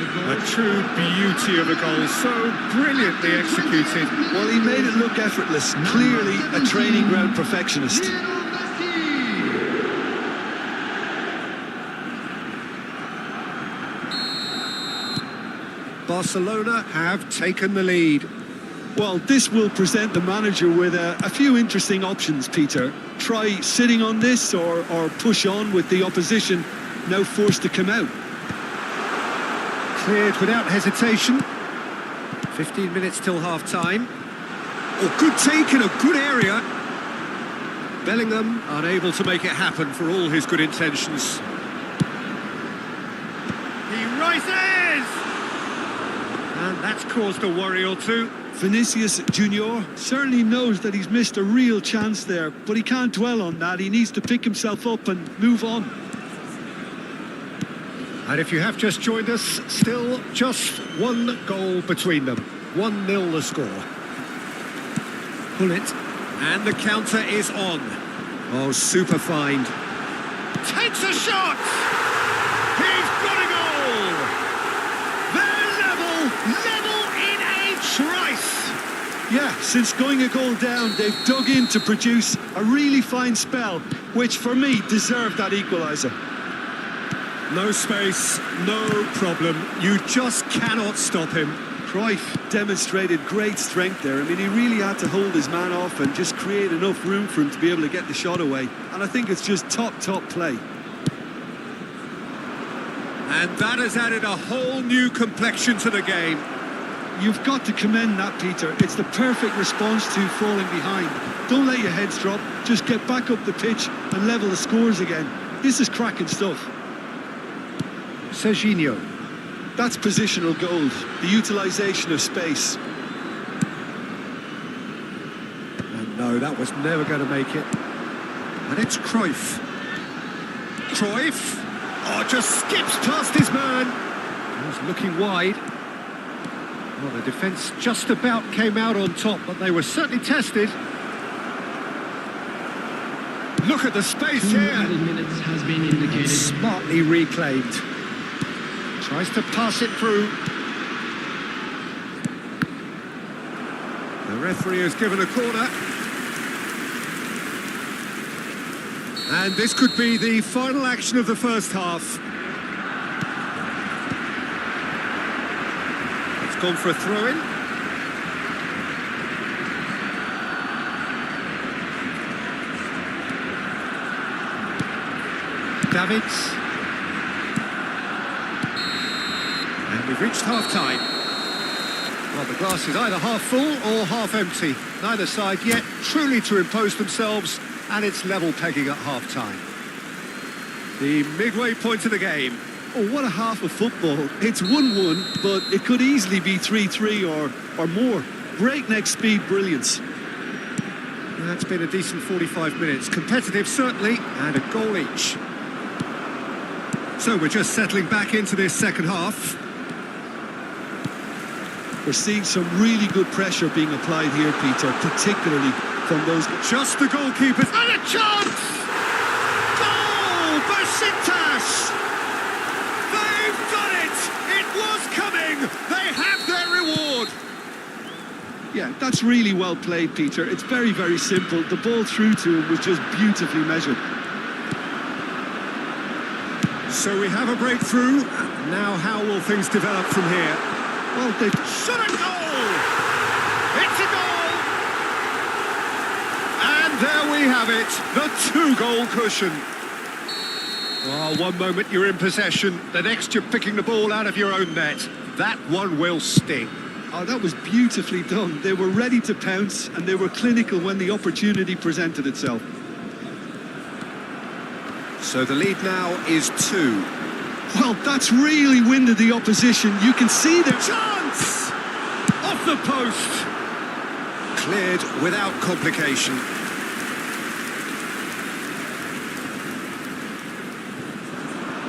A true beauty of a goal, so brilliantly executed. Well, he made it look effortless. Clearly a training ground perfectionist. Barcelona have taken the lead. Well, this will present the manager with a few interesting options, Peter. Try sitting on this or push on with the opposition now forced to come out. Cleared without hesitation. 15 minutes till half-time. Oh, good take in a good area. Bellingham unable to make it happen for all his good intentions. He rises! And that's caused a worry or two. Vinicius Junior certainly knows that he's missed a real chance there, but he can't dwell on that. He needs to pick himself up and move on. And if you have just joined us, still just one goal between them. 1-0 the score. Pull it. And the counter is on. Oh, super find. Takes a shot! He's got a goal! They're level in a trice! Yeah, since going a goal down, they've dug in to produce a really fine spell, which for me deserved that equaliser. No space, no problem. You just cannot stop him. Cruyff demonstrated great strength there. I mean, he really had to hold his man off and just create enough room for him to be able to get the shot away. And I think it's just top play. And that has added a whole new complexion to the game. You've got to commend that, Peter. It's the perfect response to falling behind. Don't let your heads drop. Just get back up the pitch and level the scores again. This is cracking stuff. Serginho. That's positional gold, the utilisation of space. And no, that was never going to make it. And it's Cruyff. Cruyff! Oh, just skips past his man. He's looking wide. Well, the defence just about came out on top, but they were certainly tested. Look at the space here. Minutes has been indicated. Smartly reclaimed. Tries to pass it through. The referee has given a corner. And this could be the final action of the first half. It's gone for a throw-in. Davids. And we've reached half-time. Well, the glass is either half full or half empty. Neither side yet truly to impose themselves, and it's level pegging at half-time. The midway point of the game. Oh, what a half of football. It's 1-1, but it could easily be 3-3 or more. Breakneck speed brilliance. That's been a decent 45 minutes. Competitive, certainly, and a goal each. So we're just settling back into this second half. We're seeing some really good pressure being applied here, Peter, particularly from those... Just the goalkeepers. And a chance! Goal! Besiktas! They've done it! It was coming! They have their reward! Yeah, that's really well played, Peter. It's very, very simple. The ball through to him was just beautifully measured. So we have a breakthrough. Now how will things develop from here? Well, they've shot a goal! It's a goal! And there we have it, the two-goal cushion. Well, one moment you're in possession, the next you're picking the ball out of your own net. That one will sting. Oh, that was beautifully done. They were ready to pounce, and they were clinical when the opportunity presented itself. So the lead now is 2. Well, that's really winded the opposition. You can see their chance! Off the post! Cleared without complication.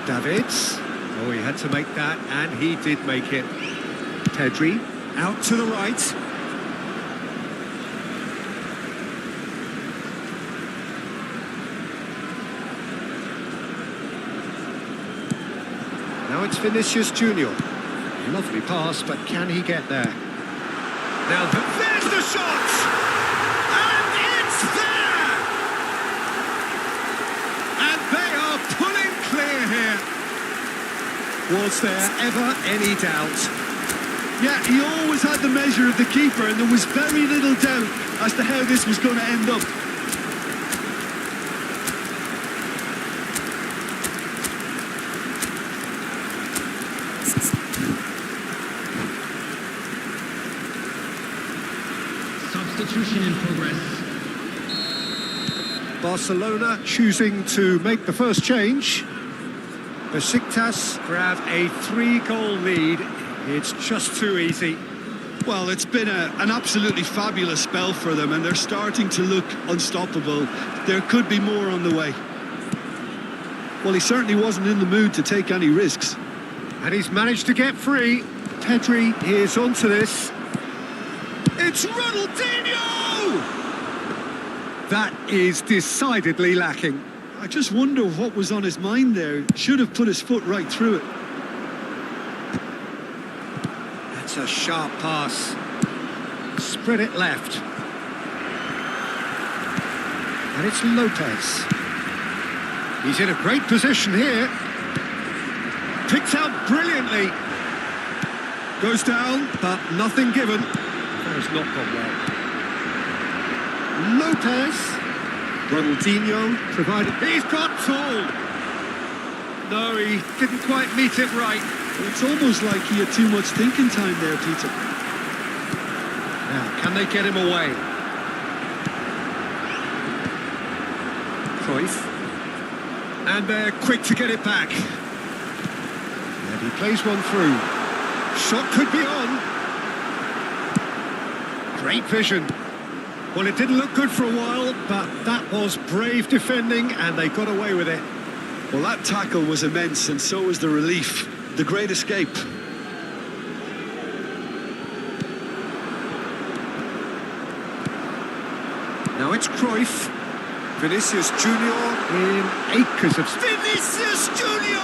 Davids. Oh, he had to make that, and he did make it. Pedri, out to the right. Now it's Vinicius Junior. Lovely pass, but can he get there? Now there's the shot! And it's there! And they are pulling clear here. Was there ever any doubt? Yeah, he always had the measure of the keeper, and there was very little doubt as to how this was going to end up. Substitution in progress. Barcelona choosing to make the first change. Besiktas grab a 3-goal lead. It's just too easy. Well, it's been an absolutely fabulous spell for them, and they're starting to look unstoppable. There could be more on the way. Well, he certainly wasn't in the mood to take any risks. And he's managed to get free. Pedri is onto this. It's Ronaldinho! That is decidedly lacking. I just wonder what was on his mind there. Should have put his foot right through it. That's a sharp pass. Spread it left. And it's Lopez. He's in a great position here. Picked out brilliantly. Goes down, but nothing given. That has not gone well. Lopez. Ronaldinho provided. He's got tall. No, he didn't quite meet it right. It's almost like he had too much thinking time there, Peter. Now, can they get him away? Cruyff. And they're quick to get it back. And he plays one through. Shot could be on. Great vision. Well, it didn't look good for a while, but that was brave defending, and they got away with it. Well, that tackle was immense, and so was the relief. The great escape. Now it's Cruyff. Vinicius Junior in acres of... Vinicius Junior!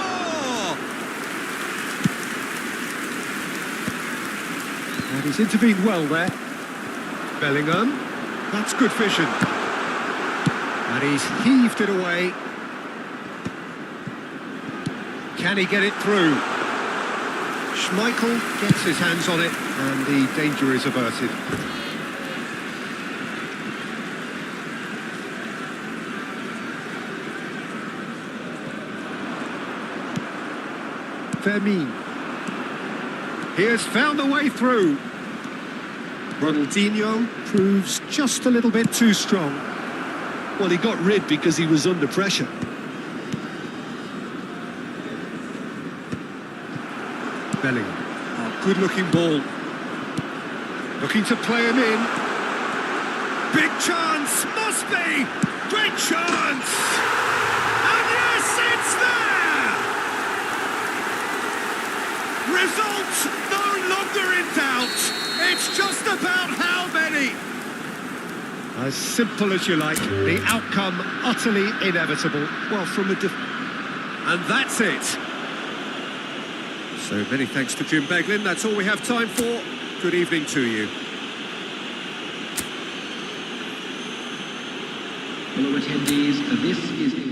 And he's intervened well there. Bellingham. That's good vision. And he's heaved it away. Can he get it through? Schmeichel gets his hands on it, and the danger is averted. Fermin. He has found a way through. Ronaldinho proves just a little bit too strong. Well, he got rid because he was under pressure. Bellingham. Oh, good-looking ball. Looking to play him in. Big chance! Must be! Great chance! And yes, it's there! Result no longer in doubt. It's just about how many. As simple as you like. The outcome utterly inevitable. Well, from a... And that's it. So many thanks to Jim Beglin. That's all we have time for. Good evening to you. Fellow attendees, this is...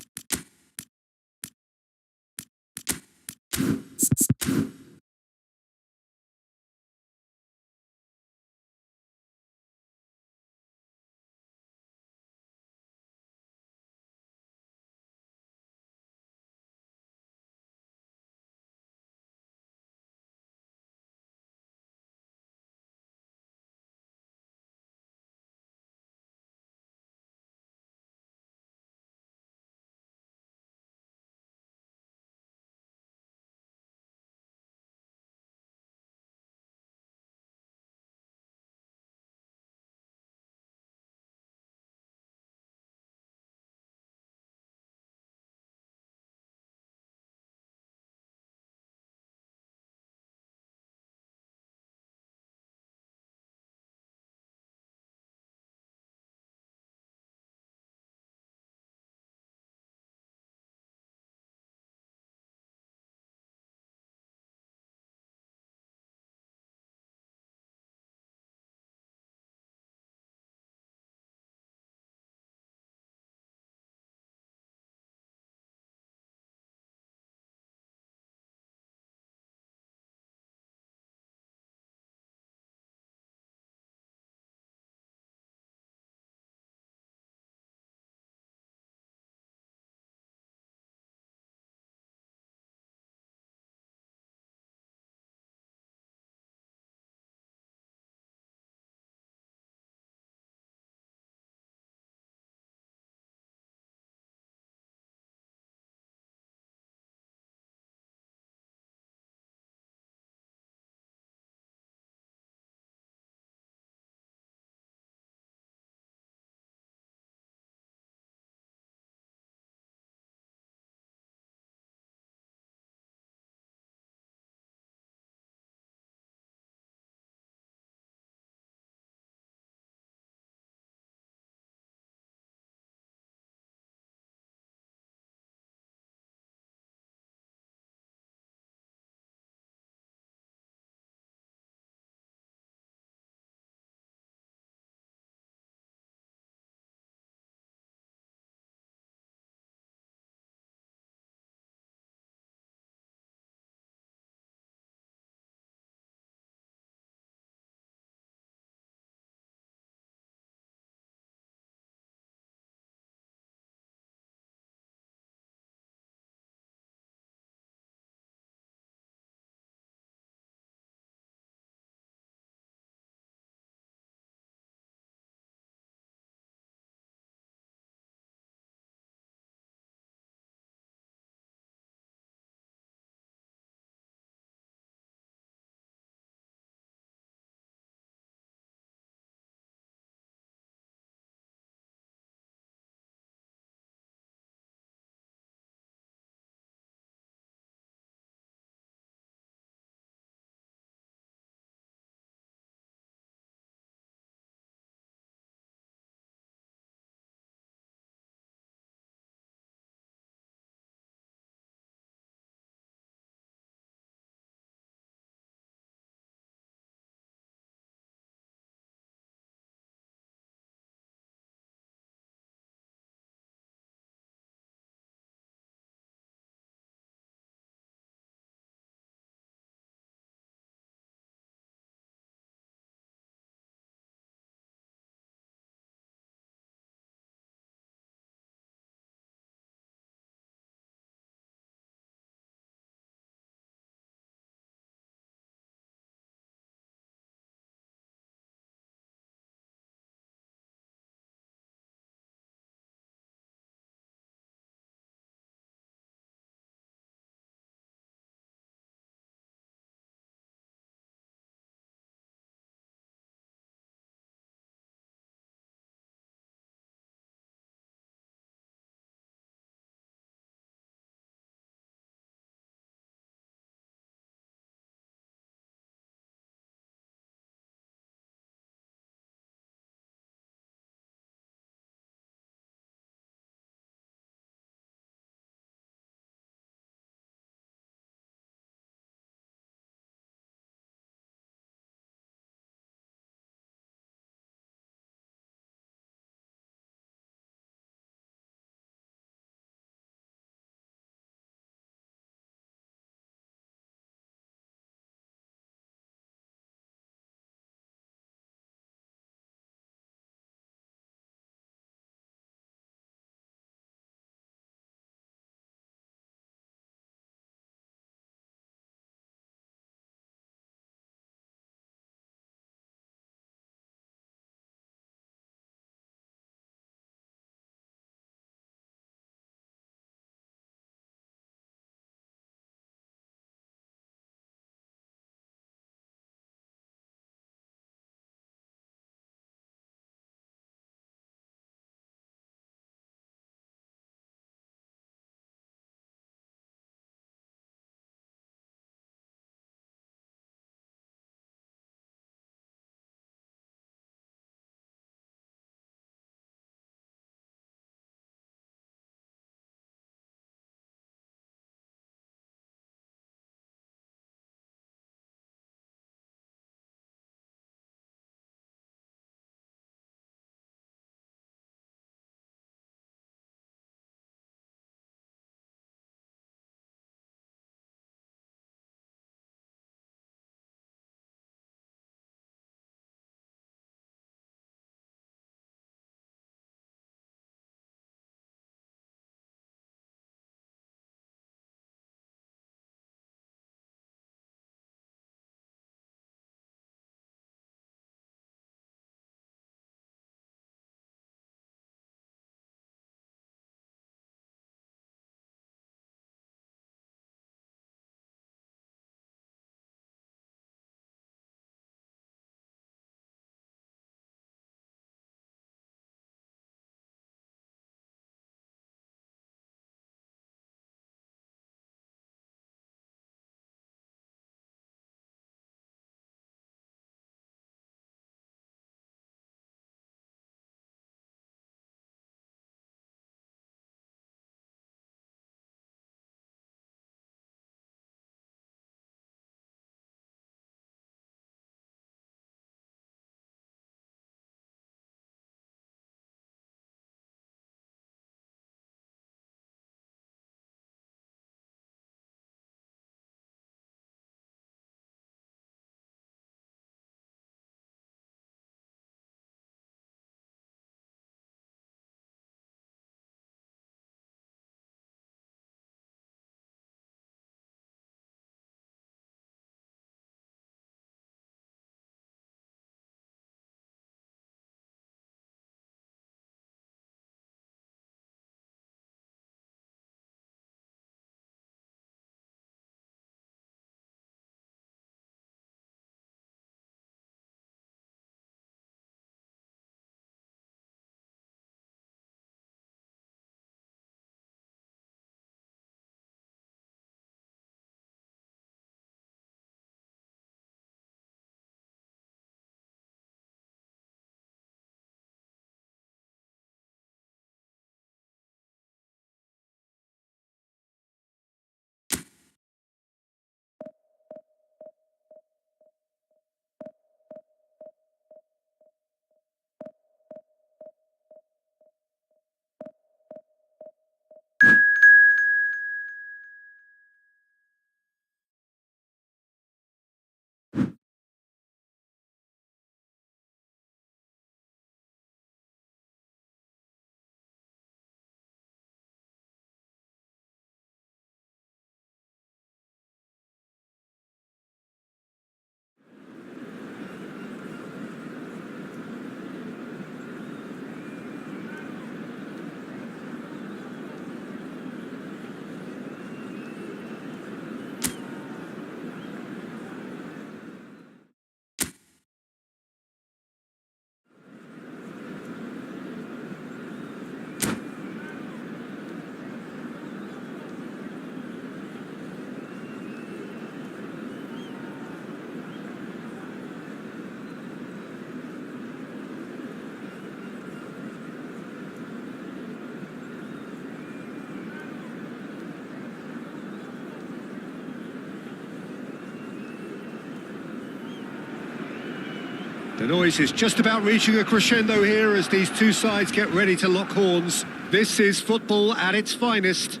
The noise is just about reaching a crescendo here as these two sides get ready to lock horns. This is football at its finest.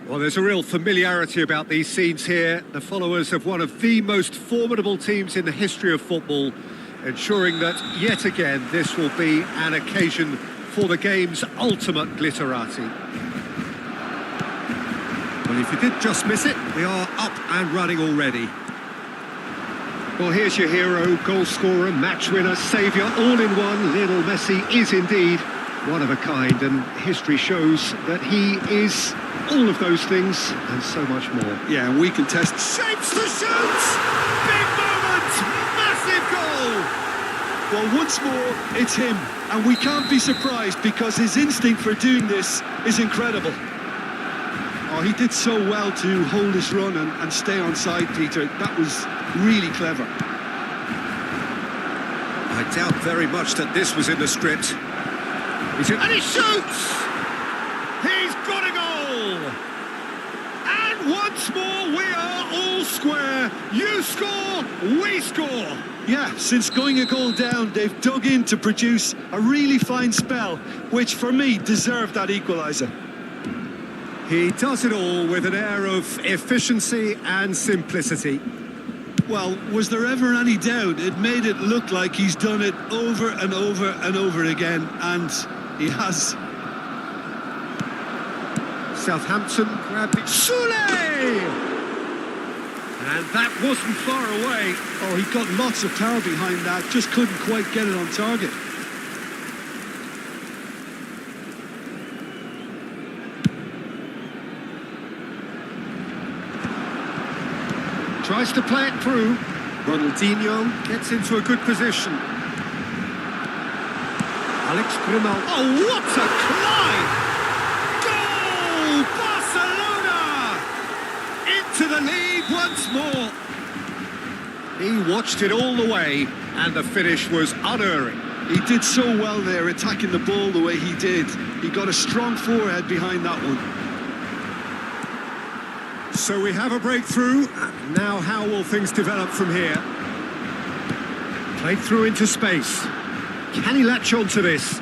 Well, there's a real familiarity about these scenes here. The followers of one of the most formidable teams in the history of football, ensuring that, yet again, this will be an occasion for the game's ultimate glitterati. Well, if you did just miss it, we are up and running already. Well, here's your hero, goal scorer, match winner, saviour, all in one. Lionel Messi is indeed one of a kind, and history shows that he is all of those things and so much more. Yeah, and we can test. Shapes to shoot! Big moment! Massive goal! Well, once more, it's him. And we can't be surprised because his instinct for doing this is incredible. Oh, he did so well to hold his run and stay on side, Peter. That was really clever. I doubt very much that this was in the script. And he shoots! He's got a goal! And once more we are all square. You score, we score. Yeah, since going a goal down, they've dug in to produce a really fine spell, which for me deserved that equaliser. He does it all with an air of efficiency and simplicity. Well, was there ever any doubt? It made it look like he's done it over and over and over again, and he has. Southampton grabbed it. Soulé! And that wasn't far away. Oh, he got lots of power behind that, just couldn't quite get it on target. Tries to play it through. Ronaldinho gets into a good position. Alex Grimal. Oh, what a climb! Goal! Barcelona! Into the lead once more. He watched it all the way, and the finish was unerring. He did so well there, attacking the ball the way he did. He got a strong forehead behind that one. So we have a breakthrough. Now how will things develop from here? Played through into space. Can he latch on to this?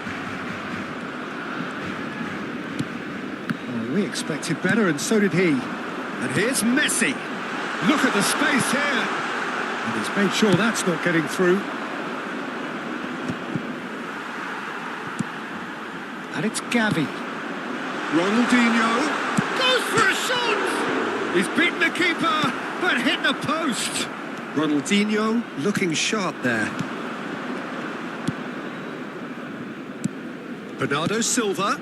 Oh, we expected better, and so did he. And here's Messi. Look at the space here. And he's made sure that's not getting through. And it's Gavi. Ronaldinho goes for a shot! He's beaten the keeper, but hit the post. Ronaldinho looking sharp there. Bernardo Silva.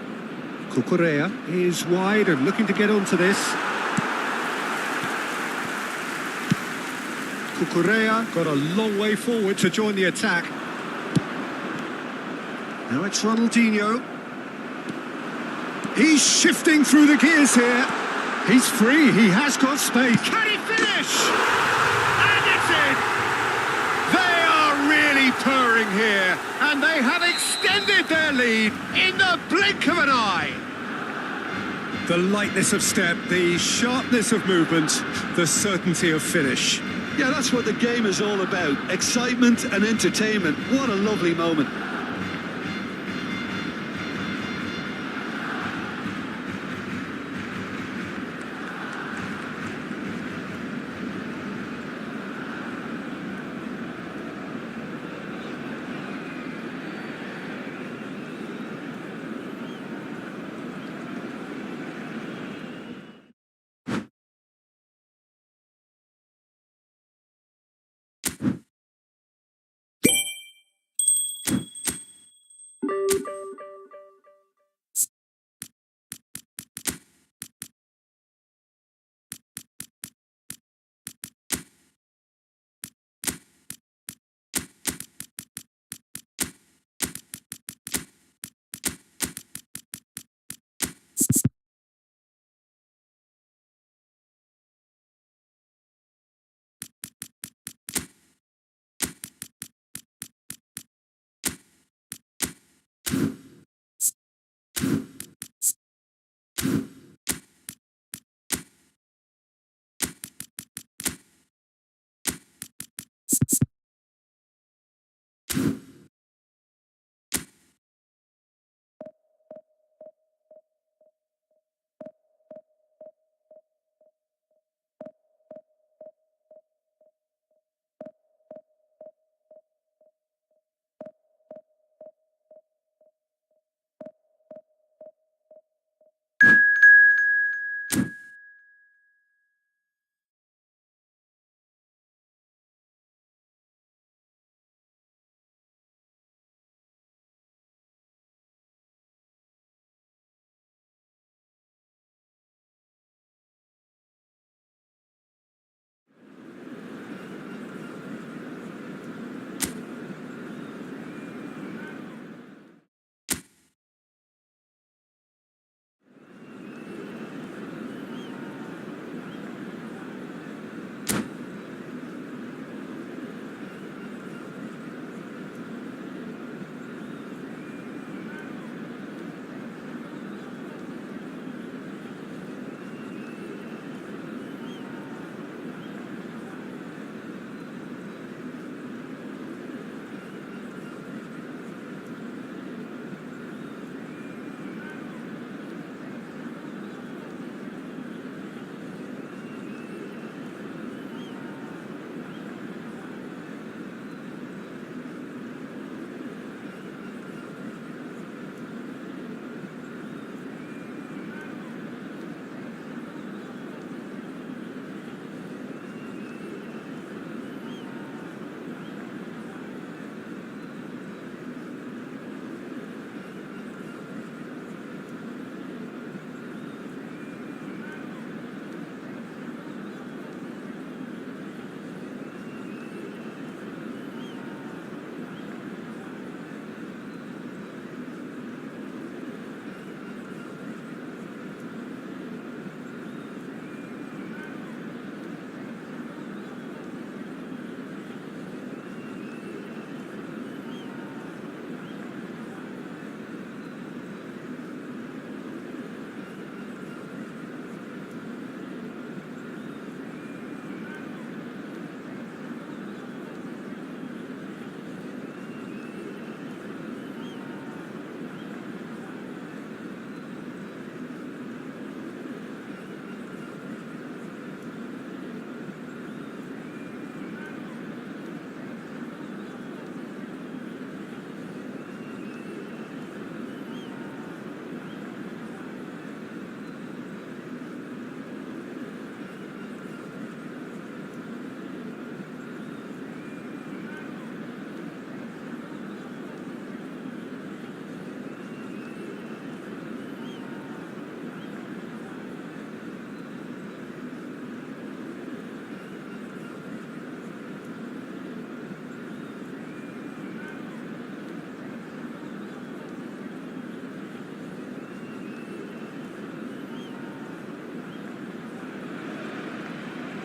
Cucurella is wide and looking to get onto this. Cucurella got a long way forward to join the attack. Now it's Ronaldinho. He's shifting through the gears here. He's free, he has got space. Can he finish? And it's in! They are really purring here, and they have extended their lead in the blink of an eye. The lightness of step, the sharpness of movement, the certainty of finish. Yeah, that's what the game is all about. Excitement and entertainment. What a lovely moment.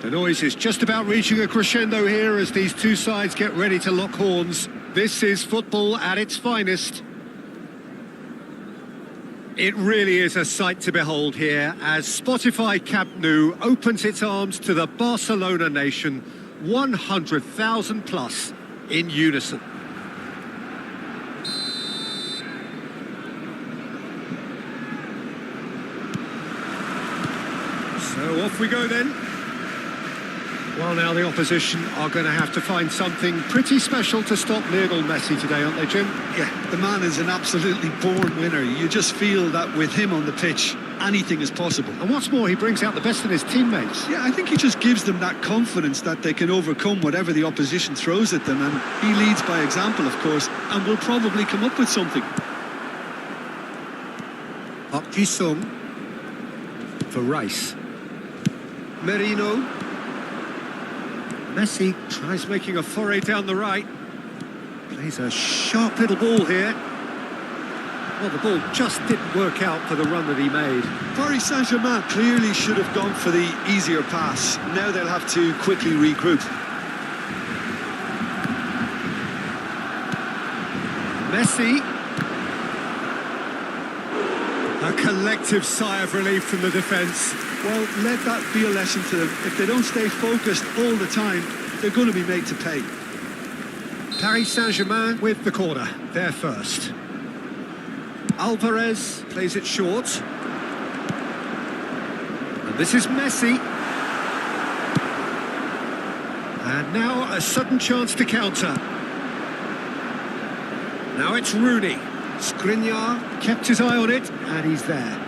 The noise is just about reaching a crescendo here as these two sides get ready to lock horns. This is football at its finest. It really is a sight to behold here as Spotify Camp Nou opens its arms to the Barcelona nation, 100,000 plus in unison. So off we go then. Well, now the opposition are going to have to find something pretty special to stop Lionel Messi today, aren't they, Jim? Yeah, the man is an absolutely born winner. You just feel that with him on the pitch, anything is possible. And what's more, he brings out the best in his teammates. Yeah, I think he just gives them that confidence that they can overcome whatever the opposition throws at them, and he leads by example, of course, and will probably come up with something. Park Ji-sung for Rice. Merino. Messi tries making a foray down the right. Plays a sharp little ball here. Well, the ball just didn't work out for the run that he made. Paris Saint-Germain clearly should have gone for the easier pass. Now they'll have to quickly regroup. Messi. A collective sigh of relief from the defence. Well, let that be a lesson to them. If they don't stay focused all the time, they're going to be made to pay. Paris Saint-Germain with the corner, there first. Alvarez plays it short. And this is Messi. And now a sudden chance to counter. Now it's Rooney. Skriniar kept his eye on it, and he's there.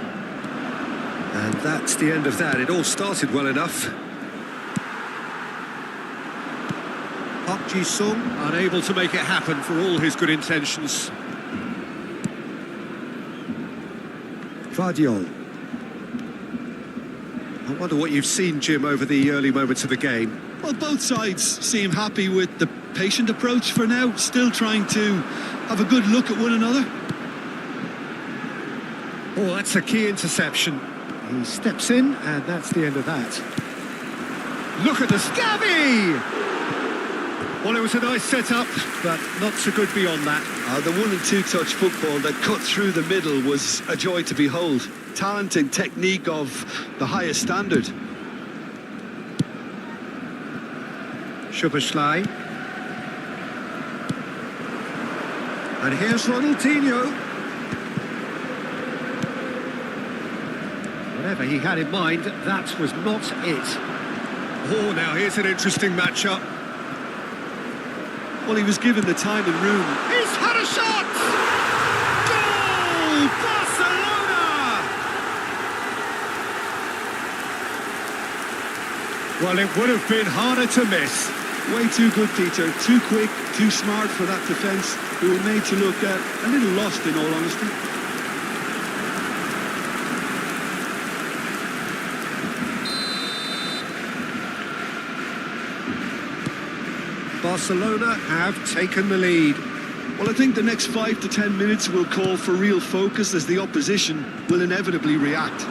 And that's the end of that. It all started well enough. Park Ji-sung unable to make it happen for all his good intentions. Guardiola. I wonder what you've seen, Jim, over the early moments of the game. Well, both sides seem happy with the patient approach for now, still trying to have a good look at one another. Oh, that's a key interception. He steps in, and that's the end of that. Look at the Scabby! Well, it was a nice setup, but not so good beyond that. The 1- and 2-touch football that cut through the middle was a joy to behold. Talent and technique of the highest standard. Szoboszlai. And here's Ronaldinho. Whatever he had in mind, that was not it. Oh, now here's an interesting matchup. Well, he was given the time and room. He's had a shot! Goal! Barcelona! Well, it would have been harder to miss. Way too good, Peter. Too quick, too smart for that defence. We were made to look a little lost, in all honesty. Barcelona have taken the lead. Well, I think the next 5 to 10 minutes will call for real focus as the opposition will inevitably react.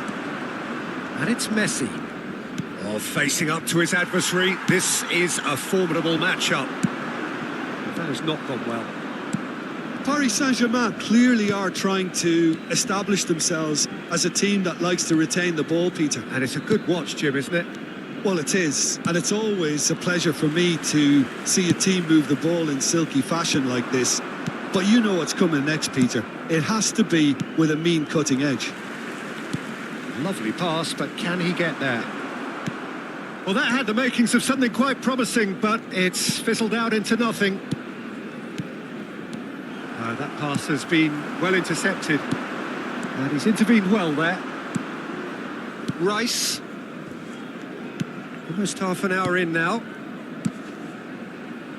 And it's Messi. Oh, facing up to his adversary. This is a formidable matchup. That has not gone well. Paris Saint-Germain clearly are trying to establish themselves as a team that likes to retain the ball, Peter. And it's a good watch, Jim, isn't it? Well, it is, and it's always a pleasure for me to see a team move the ball in silky fashion like this. But you know what's coming next, Peter. It has to be with a mean cutting edge. Lovely pass, but can he get there? Well, that had the makings of something quite promising, but it's fizzled out into nothing. That pass has been well intercepted, and he's intervened well there. Rice. Almost half an hour in now.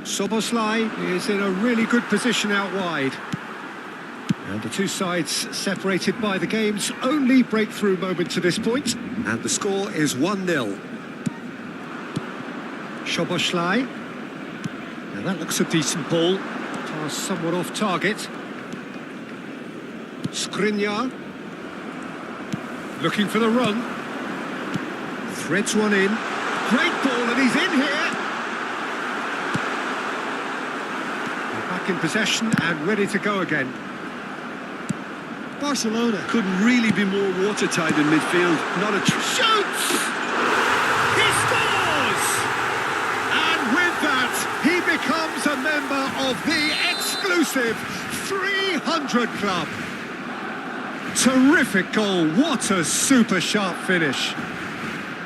Szoboszlai is in a really good position out wide. And the two sides separated by the game's only breakthrough moment to this point. And the score is 1-0. Szoboszlai. Now that looks a decent ball. Pass somewhat off target. Skriniar. Looking for the run. Threads one in. Great ball, and he's in here. Back in possession and ready to go again. Barcelona couldn't really be more watertight in midfield. Not a Shoots! He scores! And with that, he becomes a member of the exclusive 300 Club. Terrific goal. What a super sharp finish.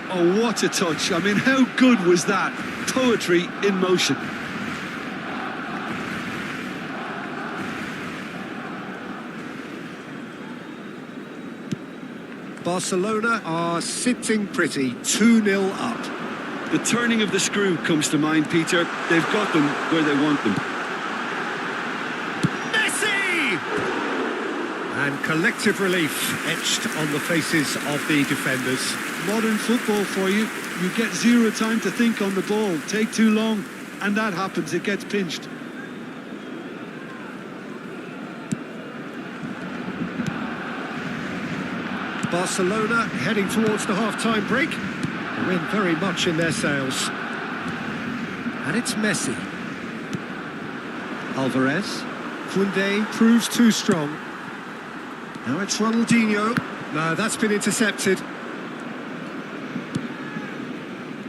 Oh, what a touch. I mean, how good was that? Poetry in motion. Barcelona are sitting pretty, 2-0 up. The turning of the screw comes to mind, Peter. They've got them where they want them. Messi! And collective relief etched on the faces of the defenders. Modern football for you. You get zero time to think on the ball. Take too long, and that happens. It gets pinched. Barcelona heading towards the half-time break. The wind very much in their sails. And it's Messi. Alvarez. Koundé proves too strong. Now it's Ronaldinho. No, that's been intercepted.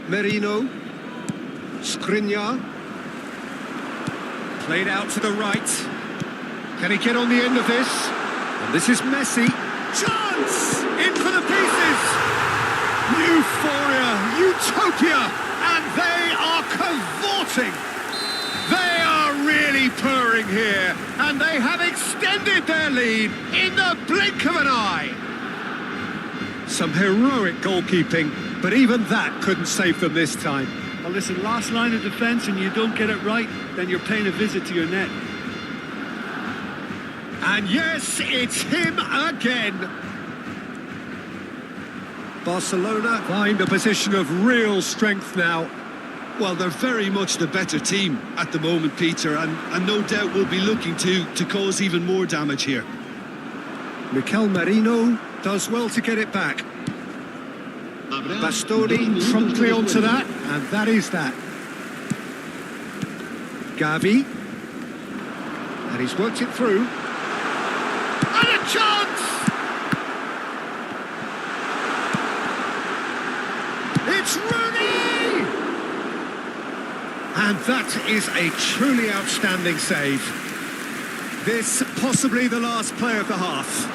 Merino. Skriniar. Played out to the right. Can he get on the end of this? And this is Messi. Chance! In for the pieces! Euphoria, utopia, and they are cavorting. They are really purring here, and they have extended their lead in the blink of an eye. Some heroic goalkeeping, but even that couldn't save them this time. Well, listen, last line of defence and you don't get it right, then you're paying a visit to your net. And yes, it's him again. Barcelona find a position of real strength now. Well, they're very much the better team at the moment, Peter, and no doubt will be looking to cause even more damage here. Mikel Merino does well to get it back. Bastoni promptly onto that, and that is that. Gavi. And he's worked it through. And a chance! It's Rooney! And that is a truly outstanding save. This possibly the last play of the half.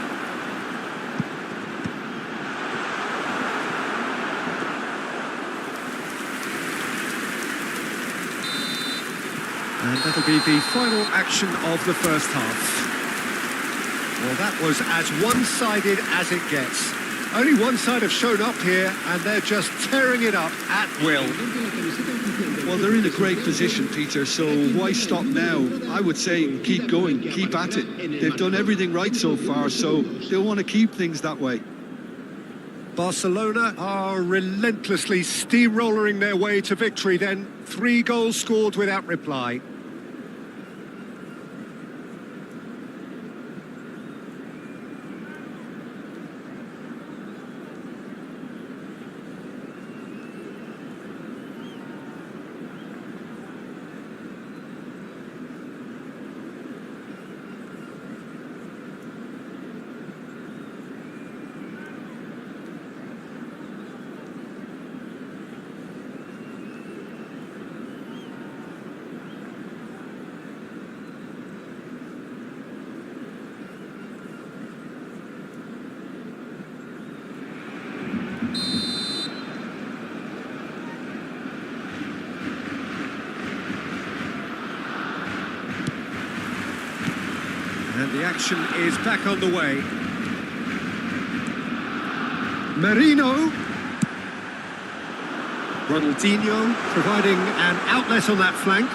And that'll be the final action of the first half. Well, that was as one-sided as it gets. Only one side have shown up here, and they're just tearing it up at will. Well, they're in a great position, Peter, so why stop now? I would say keep going, keep at it. They've done everything right so far, so they'll want to keep things that way. Barcelona are relentlessly steamrolling their way to victory then. 3 goals scored without reply. And the action is back on the way. Merino. Ronaldinho providing an outlet on that flank.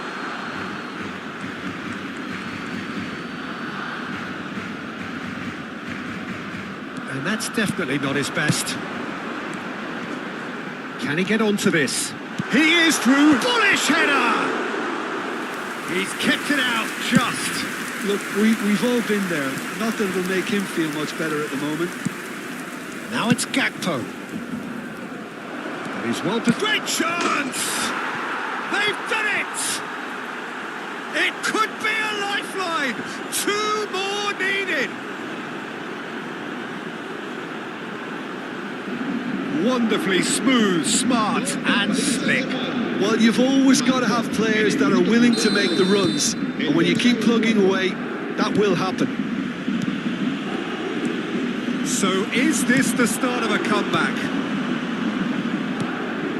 And that's definitely not his best. Can he get onto this? He is through. Bullish header! He's kept it out just. Look, we've all been there. Not that it'll make him feel much better at the moment. Now it's Gakpo. He's well positioned. Great chance! They've done it! It could be a lifeline. 2 more needed. Wonderfully smooth, smart and slick. Well, you've always got to have players that are willing to make the runs. And when you keep plugging away, that will happen. So is this the start of a comeback?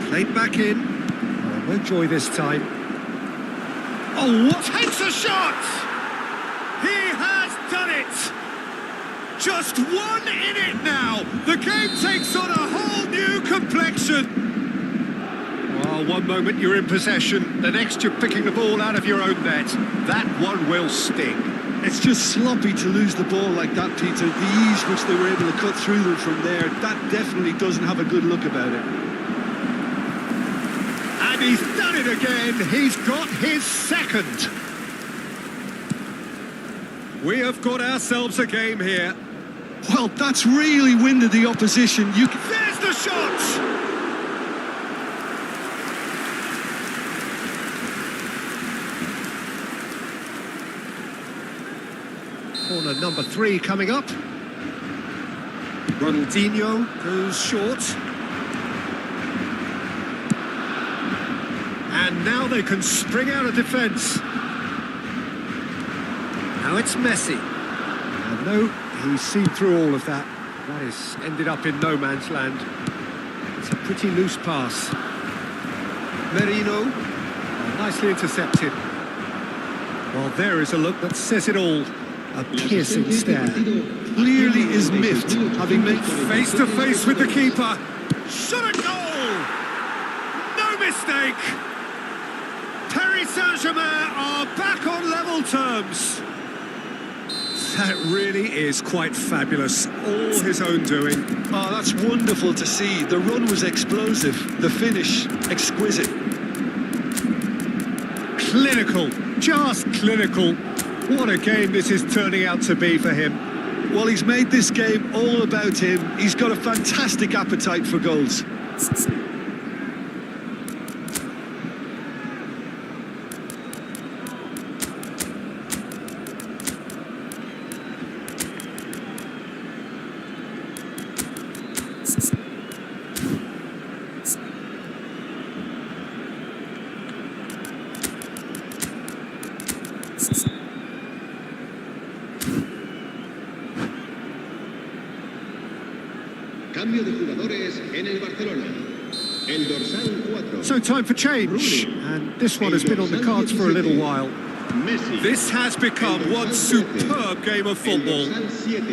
Played back in. Oh, no joy this time. Oh, what? Takes a shot! He has done it! Just 1 in it now. The game takes on a whole new complexion. Well, one moment you're in possession, the next you're picking the ball out of your own net. That one will sting. It's just sloppy to lose the ball like that, Peter. The ease which they were able to cut through them from there, that definitely doesn't have a good look about it. And he's done it again. He's got his second. We have got ourselves a game here. Well, that's really winded the opposition. There's the shot! Corner number 3 coming up. Ronaldinho goes short. And now they can spring out of defence. Now it's Messi. And no, he's seen through all of that. That is ended up in no man's land. It's a pretty loose pass. Merino, nicely intercepted. Well, there is a look that says it all. A piercing stare. Clearly is miffed, having made face to face with the keeper. Shot a goal! No mistake! Paris Saint-Germain are back on level terms. That really is quite fabulous. All his own doing. Oh, that's wonderful to see. The run was explosive. The finish, exquisite. Clinical. Just clinical. What a game this is turning out to be for him. Well, he's made this game all about him. He's got a fantastic appetite for goals. Cambio de jugadores en el Barcelona. El dorsal 4. So time for change. And this one has been on the cards for a little while. This has become one superb game of football.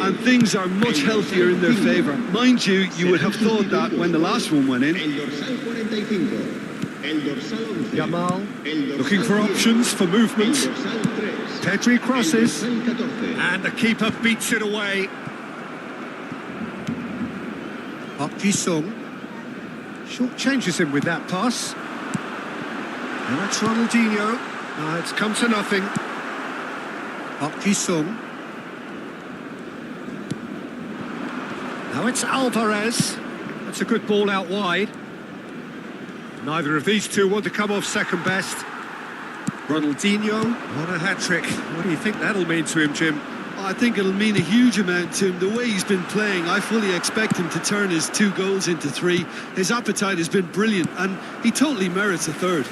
And things are much healthier in their favour. Mind you, you would have thought that when the last one went in. Yamal looking for options for movement. Pedri crosses. And the keeper beats it away. Sung short changes him with that pass. And that's Ronaldinho. It's come to nothing. Sung. Now it's Alvarez. That's a good ball out wide. Neither of these two want to come off second best. Ronaldinho on a hat-trick. What do you think that'll mean to him, Jim? I think it'll mean a huge amount to him. The way he's been playing, I fully expect him to turn his 2 goals into 3. His appetite has been brilliant, and he totally merits a third.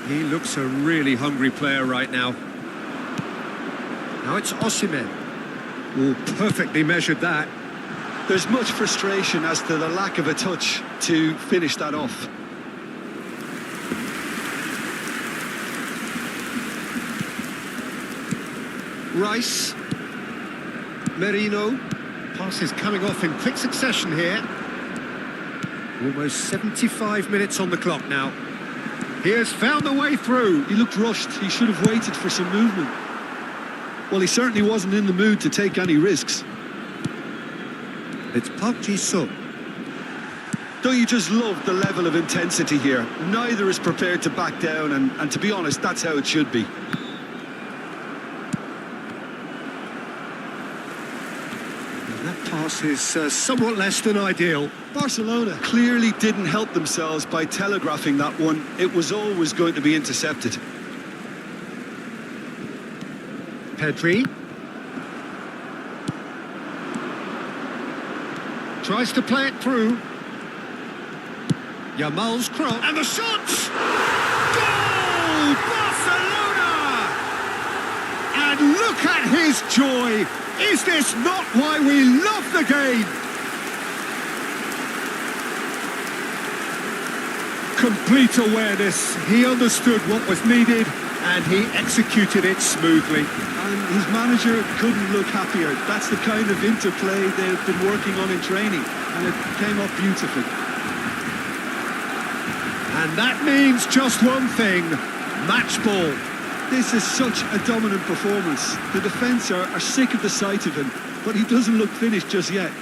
He looks a really hungry player right now. Now it's Osimhen. Oh, perfectly measured that. There's much frustration as to the lack of a touch to finish that off. Rice. Merino. Pass is coming off in quick succession here. Almost 75 minutes on the clock now. He has found the way through. He looked rushed. He should have waited for some movement. Well, he certainly wasn't in the mood to take any risks. It's Park Ji-sung. Don't you just love the level of intensity here? Neither is prepared to back down, and to be honest, that's how it should be. pass is somewhat less than ideal. Barcelona clearly didn't help themselves by telegraphing that one. It was always going to be intercepted. Pedri. Tries to play it through. Yamal's cross. And the shot! Goal! Barcelona! And look at his joy! Is this not why we love the game? Complete awareness. He understood what was needed and he executed it smoothly. And his manager couldn't look happier. That's the kind of interplay they've been working on in training, and it came off beautifully. And that means just one thing, match ball. This is such a dominant performance. The defence are sick of the sight of him, but he doesn't look finished just yet.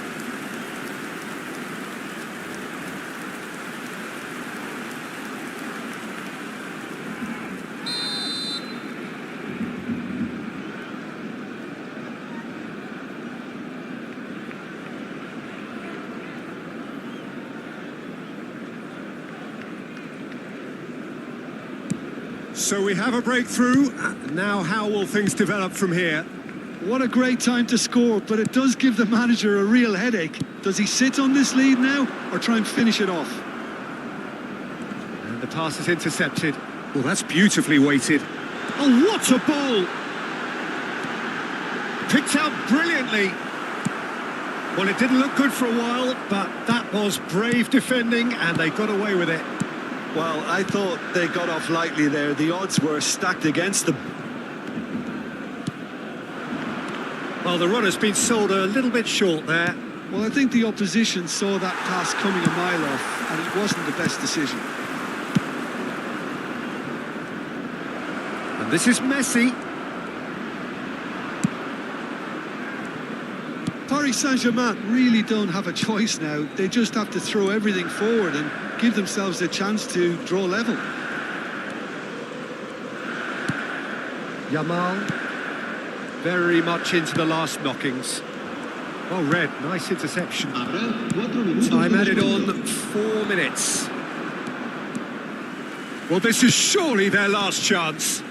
So we have a breakthrough. Now how will things develop from here? What a great time to score, but it does give the manager a real headache. Does he sit on this lead now or try and finish it off? And the pass is intercepted. Well, that's beautifully weighted. Oh, what a ball! Picked out brilliantly. Well, it didn't look good for a while, but that was brave defending and they got away with it. Well, I thought they got off lightly there. The odds were stacked against them. Well, the runner's been sold a little bit short there. Well, I think the opposition saw that pass coming a mile off, and it wasn't the best decision. And this is Messi. Paris Saint-Germain really don't have a choice now. They just have to throw everything forward and give themselves a chance to draw level. Yamal, very much into the last knockings. Well read, nice interception. Time added on 4 minutes. Well, this is surely their last chance.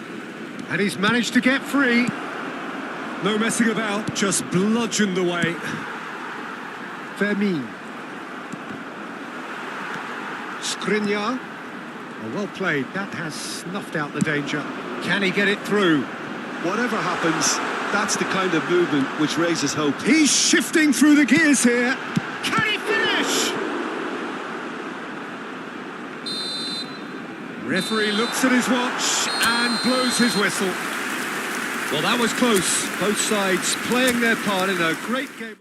And he's managed to get free. No messing about, just bludgeoned away. Fermin. Skriniar. Oh, well played. That has snuffed out the danger. Can he get it through? Whatever happens, that's the kind of movement which raises hope. He's shifting through the gears here. Can he finish? Referee looks at his watch and blows his whistle. Well, that was close. Both sides playing their part in a great game.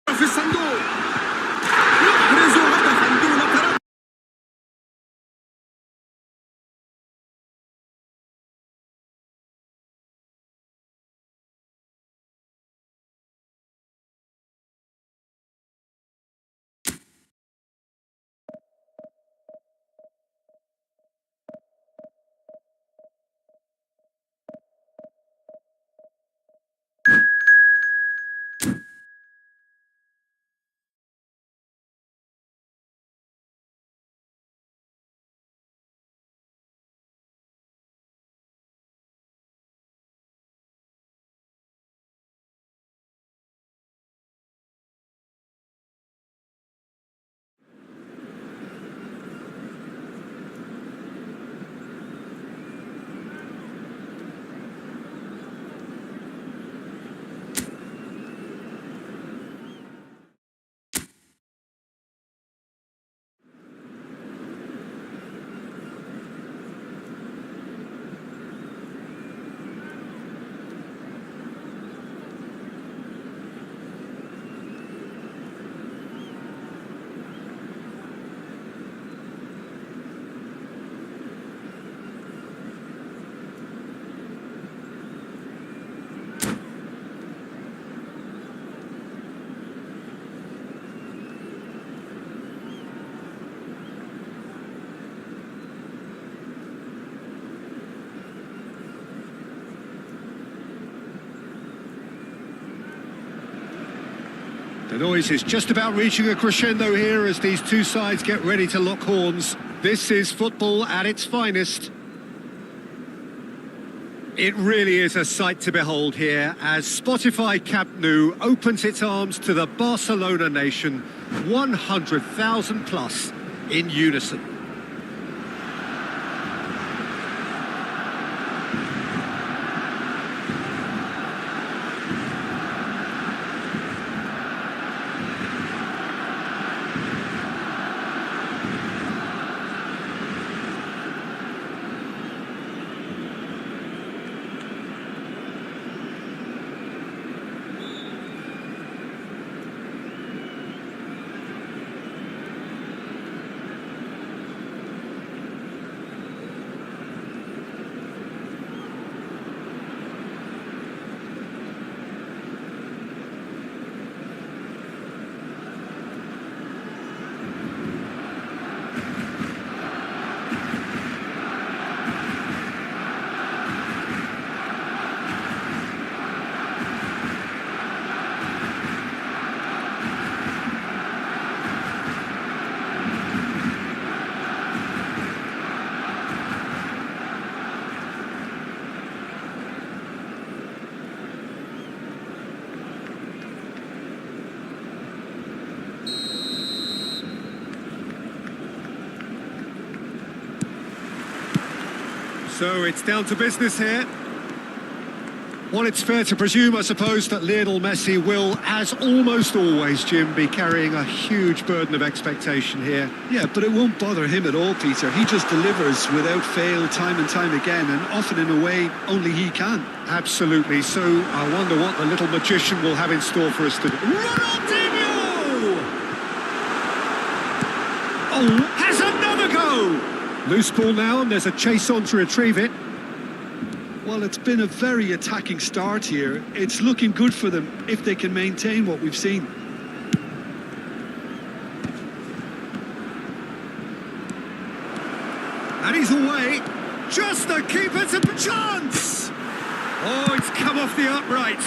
في الصندوق يحرز هدفا دون تردد. noise is just about reaching a crescendo here as these two sides get ready to lock horns. This is football at its finest. It really is a sight to behold here as Spotify Camp Nou opens its arms to the Barcelona nation, 100,000 plus in unison. So it's down to business here. Well, it's fair to presume, I suppose, that Lionel Messi will, as almost always, Jim, be carrying a huge burden of expectation here. Yeah, but it won't bother him at all, Peter. He just delivers without fail time and time again, and often in a way only he can. Absolutely. So I wonder what the little magician will have in store for us today. Ronaldinho! Oh, has another go! Loose ball now, and there's a chase on to retrieve it. Well, it's been a very attacking start here. It's looking good for them if they can maintain what we've seen. And he's away. Just the keeper's a chance! Oh, it's come off the upright.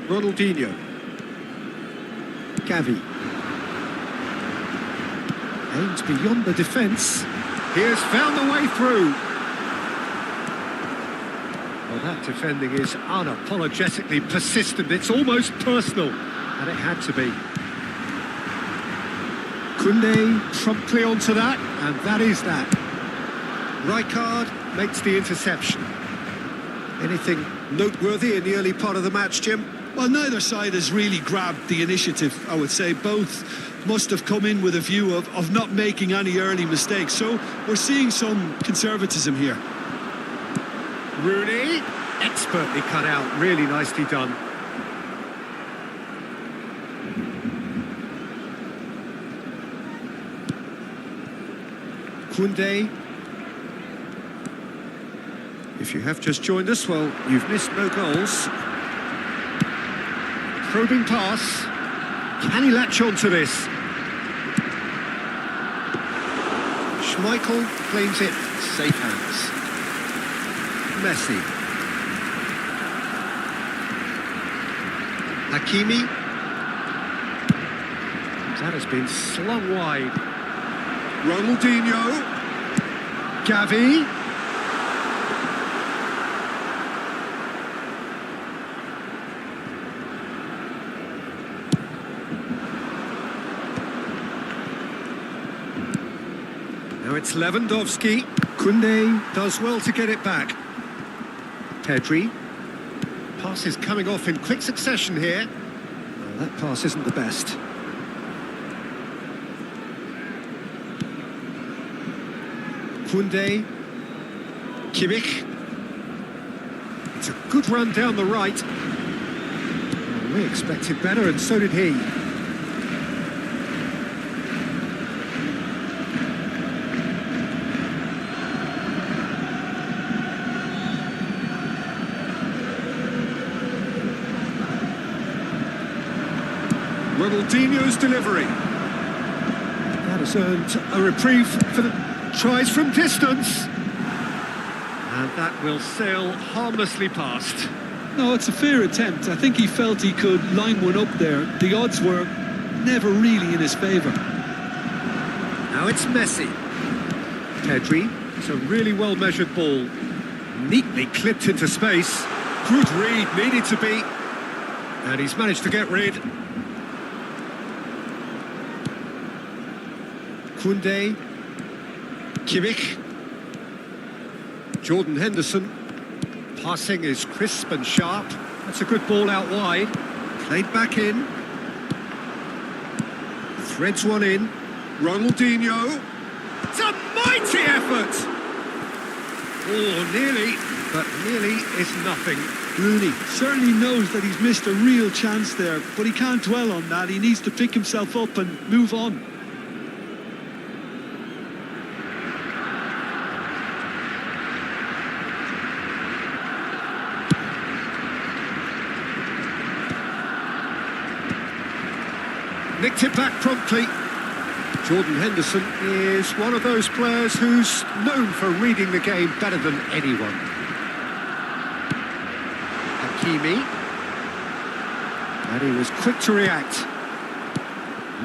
Ronaldinho. Gavi. Aims beyond the defence. He has found the way through. Well, that defending is unapologetically persistent. It's almost personal, and it had to be. Koundé promptly onto that, and that is that. Rijkaard makes the interception. Anything noteworthy in the early part of the match, Jim? Well, neither side has really grabbed the initiative, I would say. Both must have come in with a view of not making any early mistakes. So we're seeing some conservatism here. Rooney, expertly cut out, really nicely done. Koundé. If you have just joined us, well, you've missed no goals. Probing pass. Can he latch on to this? Schmeichel claims it. Safe hands. Messi. Hakimi. That has been slung wide. Ronaldinho. Gavi. Now it's Lewandowski. Koundé does well to get it back. Pedri. Pass is coming off in quick succession here. Well, that pass isn't the best. Koundé. Kimmich. It's a good run down the right. Well, we expected better, and so did he. Ronaldinho's delivery. That has earned a reprieve for the tries from distance. And that will sail harmlessly past. No, it's a fair attempt. I think he felt he could line one up there. The odds were never really in his favour. Now it's Messi. Pedri. It's a really well-measured ball. Neatly clipped into space. Good read, needed to be. And he's managed to get rid. Koundé. Kimmich. Jordan Henderson. Passing is crisp and sharp. That's a good ball out wide. Played back in. Threads one in. Ronaldinho. It's a mighty effort! Oh, nearly, but nearly is nothing. Rooney certainly knows that he's missed a real chance there, but he can't dwell on that. He needs to pick himself up and move on. Nicked it back promptly. Jordan Henderson is one of those players who's known for reading the game better than anyone. Hakimi. And he was quick to react.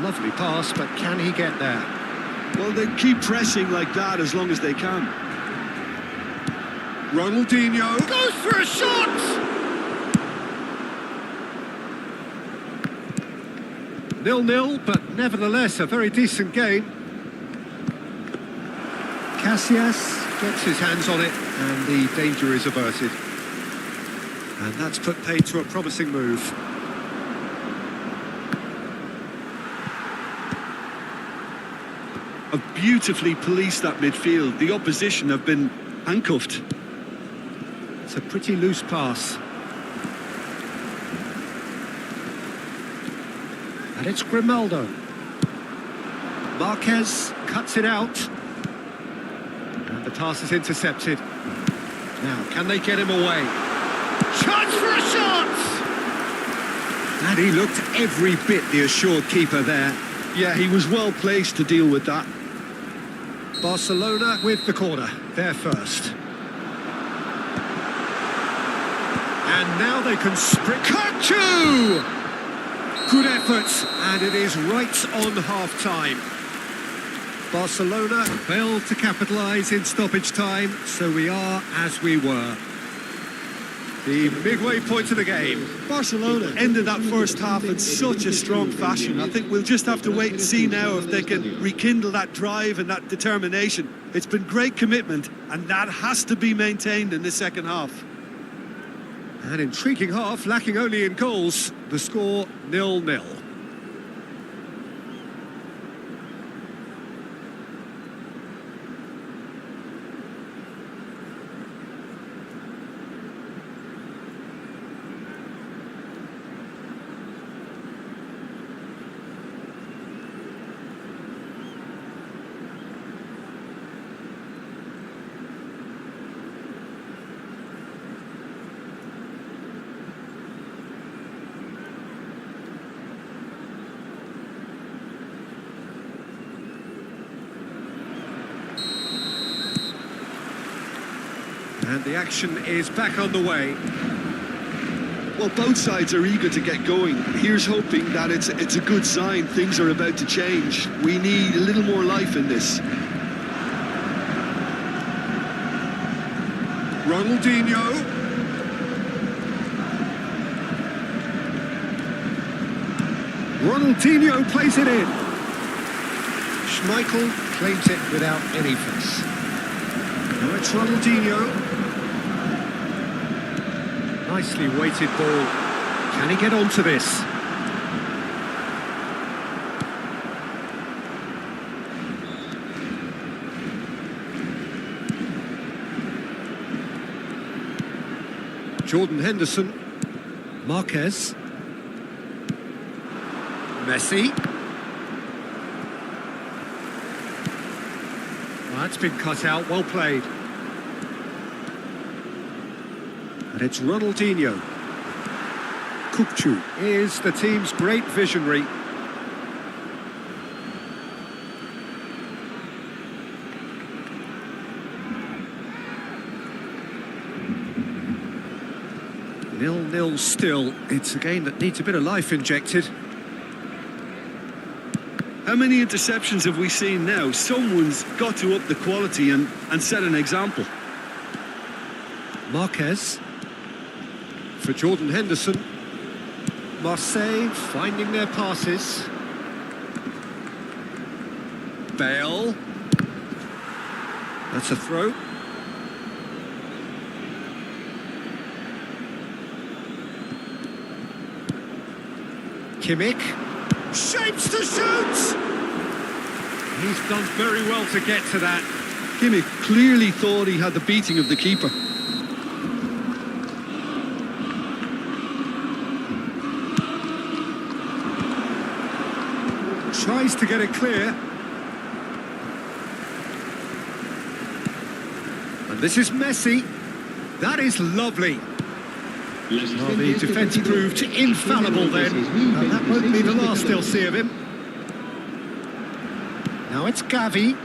Lovely pass, but can he get there? Well, they keep pressing like that as long as they can. Ronaldinho goes for a shot! 0-0, but nevertheless a very decent game. Casillas gets his hands on it and the danger is averted. And that's put paid to a promising move. Have beautifully policed that midfield. The opposition have been handcuffed. It's a pretty loose pass. And it's Grimaldo. Marquez cuts it out. And the pass is intercepted. Now, can they get him away? Chance for a shot! And he looked every bit the assured keeper there. Yeah, he was well placed to deal with that. Barcelona with the corner. They're first. And now they can sprint. Kachu! Good effort, and it is right on half-time. Barcelona failed to capitalise in stoppage time, so we are as we were. The midway point of the game. Barcelona ended that first half in such a strong fashion. I think we'll just have to wait and see now if they can rekindle that drive and that determination. It's been great commitment, and that has to be maintained in the second half. An intriguing half, lacking only in goals. The score 0-0. And the action is back on the way. Well, both sides are eager to get going. Here's hoping that it's a good sign. Things are about to change. We need a little more life in this. Ronaldinho. Ronaldinho plays it in. Schmeichel claims it without any fuss. Now it's Ronaldinho. Nicely weighted ball. Can he get onto this? Jordan Henderson. Marquez. Messi. Well, that's been cut out. Well played. And it's Ronaldinho. Kukçu is the team's great visionary. 0-0 still. It's a game that needs a bit of life injected. How many interceptions have we seen now? Someone's got to up the quality and set an example. Marquez for Jordan Henderson. Marseille finding their passes. Bale. That's a throw. Kimmich. Shapes to shoot! He's done very well to get to that. Kimmich clearly thought he had the beating of the keeper. Tries to get it clear. And this is Messi. That is lovely. Well, the defence proved infallible then. And that won't be the last they'll see of him. Now it's Gavi.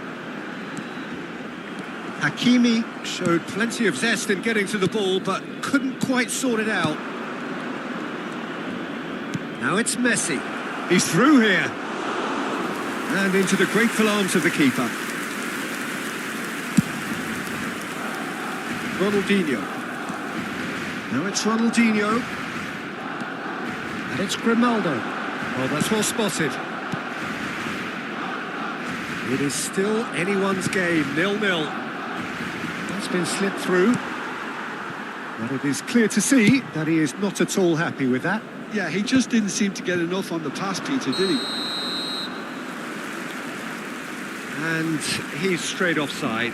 Hakimi showed plenty of zest in getting to the ball, but couldn't quite sort it out. Now it's Messi. He's through here. And into the grateful arms of the keeper. Ronaldinho. Now it's Ronaldinho. And it's Grimaldo. Well, that's well spotted. It is still anyone's game, 0-0. That's been slipped through. But it is clear to see that he is not at all happy with that. Yeah, he just didn't seem to get enough on the pass, Peter, did he? And he's straight offside.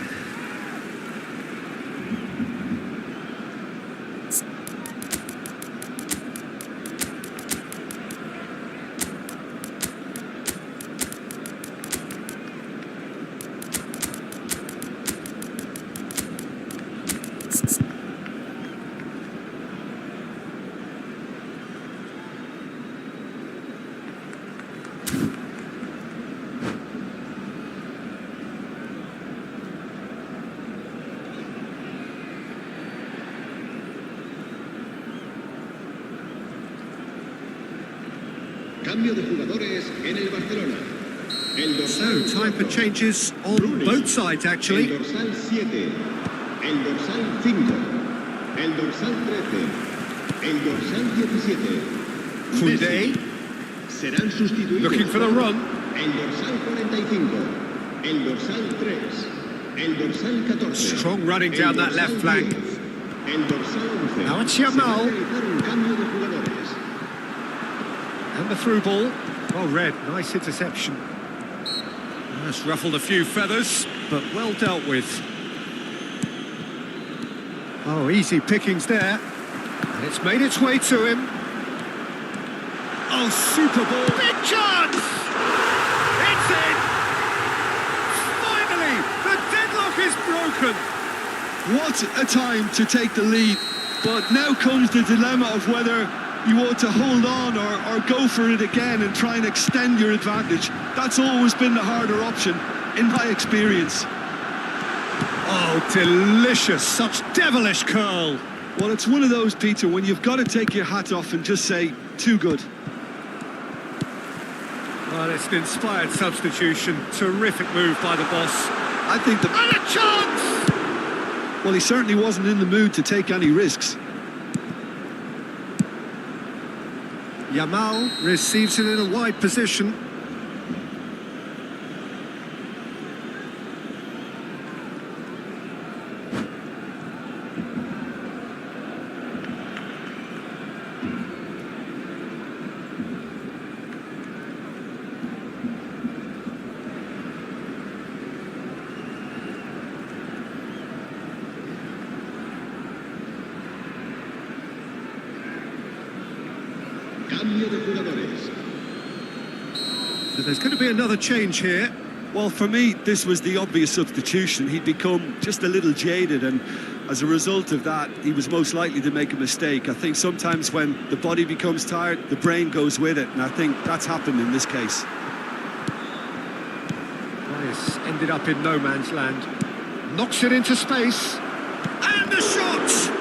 Cambio de jugadores en el Barcelona. So, time for changes on both sides, actually. El dorsal 7, el dorsal 5, el dorsal 13, el dorsal 17. Koundé Serán sustituidos. looking for the run. El dorsal 45, el dorsal 3, el dorsal 14. Strong running down that left flank. El dorsal 11. Now it's Yamal. Se va a realizar un cambio de jugadores. And the through ball. Well read, nice interception. That's ruffled a few feathers, but well dealt with. Oh, easy pickings there. And it's made its way to him. Oh, super ball. Big chance! It's in! Finally, the deadlock is broken. What a time to take the lead. But now comes the dilemma of whether you ought to hold on or go for it again and try and extend your advantage. That's always been the harder option, in my experience. Oh, delicious. Such devilish curl. Well, it's one of those, Peter, when you've got to take your hat off and just say, too good. Well, it's an inspired substitution. Terrific move by the boss. I think the... And a chance! Well, he certainly wasn't in the mood to take any risks. Yamal receives it in a wide position. Cambio de jugadores. So there's going to be another change here. Well, for me, this was the obvious substitution. He'd become just a little jaded, and as a result of that, he was most likely to make a mistake. I think sometimes when the body becomes tired, the brain goes with it, and I think that's happened in this case. This ended up in no man's land. Knocks it into space. And the shot!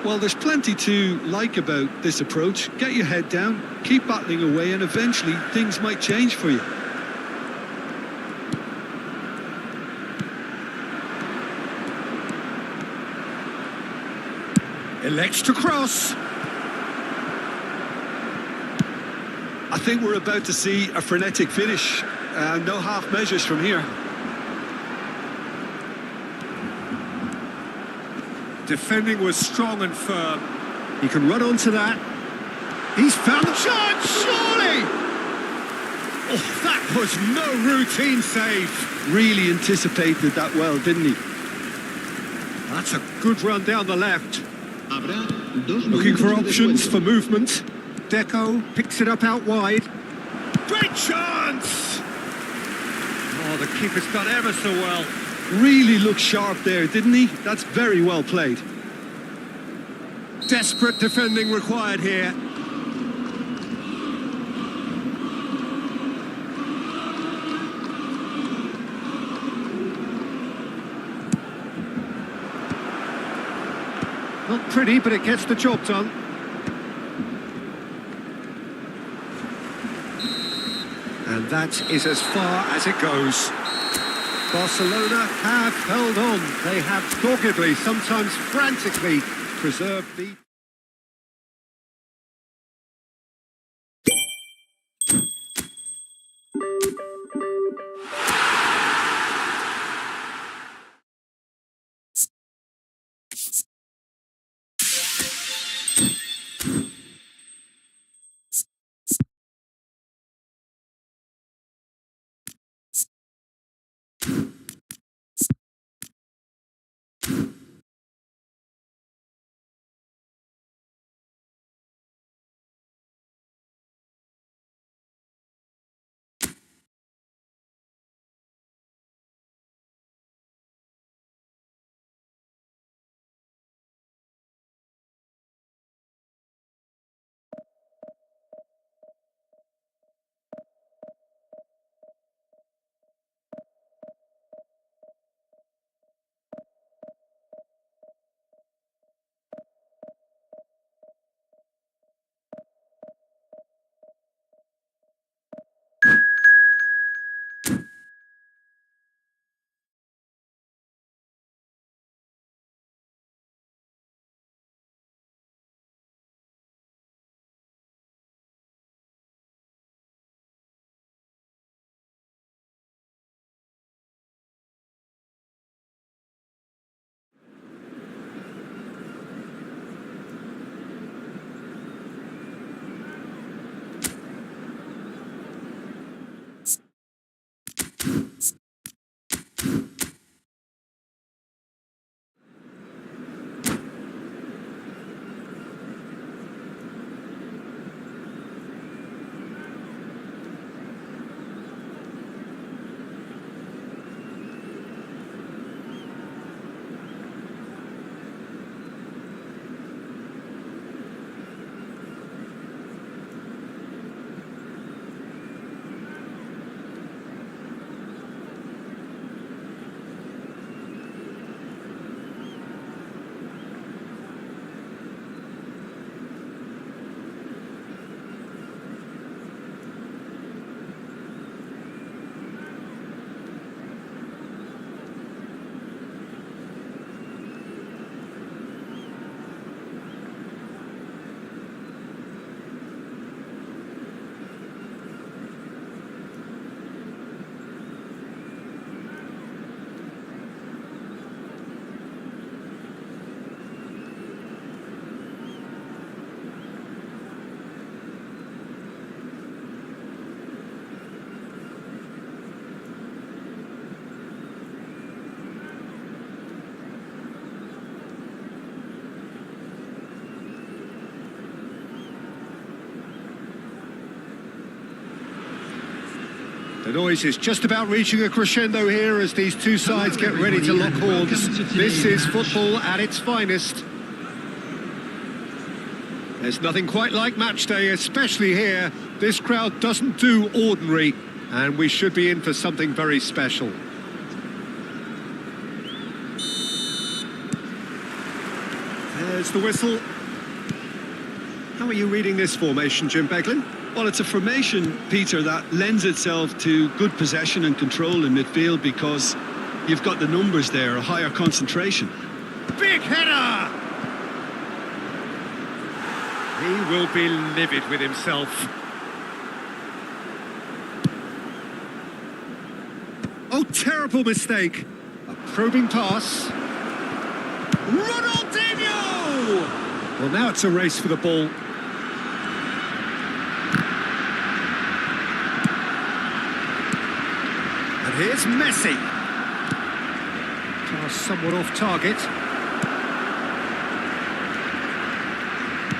Well, there's plenty to like about this approach. Get your head down, keep battling away, and eventually things might change for you. Elects to cross. I think we're about to see a frenetic finish. No half measures from here. Defending was strong and firm. He can run onto that. He's found the chance, surely! Oh, that was no routine save. Really anticipated that well, didn't he? That's a good run down the left. Habrá 2 Looking minutos for de options descuento. for movement. Deco picks it up out wide. Great chance! Oh, the keeper's done ever so well. Really looked sharp there, didn't he? That's very well played. Desperate defending required here. Not pretty, but it gets the job done. And that is as far as it goes. Barcelona have held on. They have doggedly, sometimes frantically, preserved the... The noise is just about reaching a crescendo here as these two sides get ready to lock horns. This is football at its finest. There's nothing quite like match day, especially here. This crowd doesn't do ordinary, and we should be in for something very special. There's the whistle. How are you reading this formation, Jim Beglin? Well, it's a formation, Peter, that lends itself to good possession and control in midfield because you've got the numbers there, a higher concentration. Big header! He will be livid with himself. Oh, terrible mistake. A probing pass. Ronaldinho! Well, now it's a race for the ball. And here's Messi. Pass somewhat off target.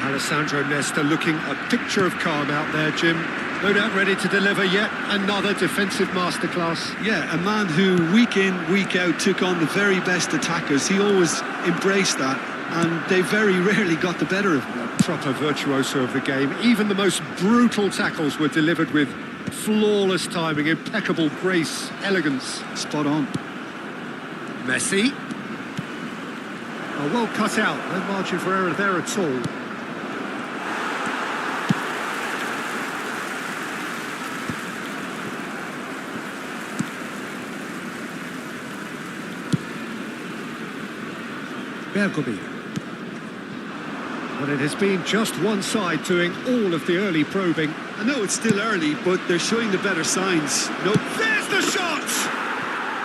Alessandro Nesta looking a picture of calm out there, Jim. No doubt ready to deliver yet another defensive masterclass. Yeah, a man who week in, week out took on the very best attackers. He always embraced that, and they very rarely got the better of him. A proper virtuoso of the game. Even the most brutal tackles were delivered with flawless timing, impeccable grace, elegance. Spot on. Messi. Oh, well cut out. No margin for error there at all. But it has been just one side doing all of the early probing. I know it's still early, but they're showing the better signs. No, there's the shot!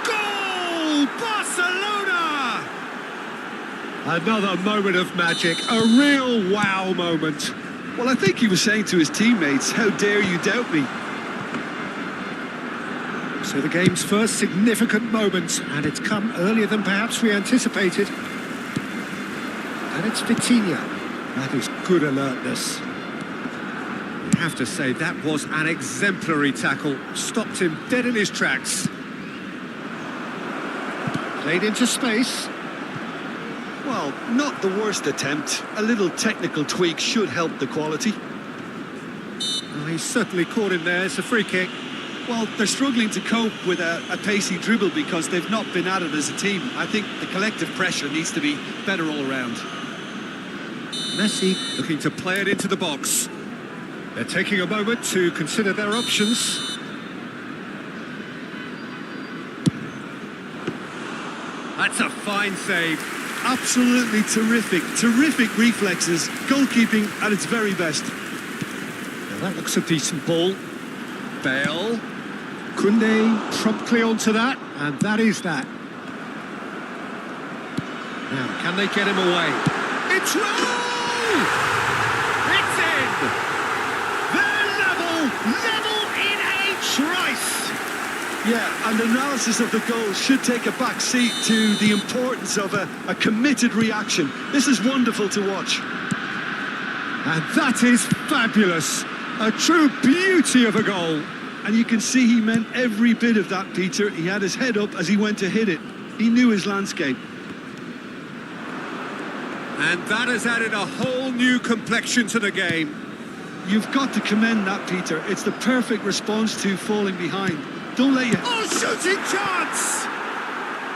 Goal! Barcelona! Another moment of magic, a real wow moment. Well, I think he was saying to his teammates, how dare you doubt me? So the game's first significant moment, and it's come earlier than perhaps we anticipated. And it's Vitinha. That is good alertness. You have to say that was an exemplary tackle. Stopped him dead in his tracks. Played into space. Well, not the worst attempt. A little technical tweak should help the quality. Oh, he's certainly caught him there. It's a free kick. Well, they're struggling to cope with a pacey dribble because they've not been at it as a team. I think the collective pressure needs to be better all around. Messi looking to play it into the box. They're taking a moment to consider their options. That's a fine save. Absolutely terrific. Terrific reflexes. Goalkeeping at its very best. Now that looks a decent ball. Bale. Koundé promptly onto that, and that is that. Now, can they get him away? It's roll! It's in! They're level in a trice! Yeah, and analysis of the goal should take a back seat to the importance of a committed reaction. This is wonderful to watch. And that is fabulous. A true beauty of a goal. And you can see he meant every bit of that, Peter. He had his head up as he went to hit it. He knew his landscape. And that has added a whole new complexion to the game. You've got to commend that, Peter. It's the perfect response to falling behind. Don't let you... Oh, shooting chance!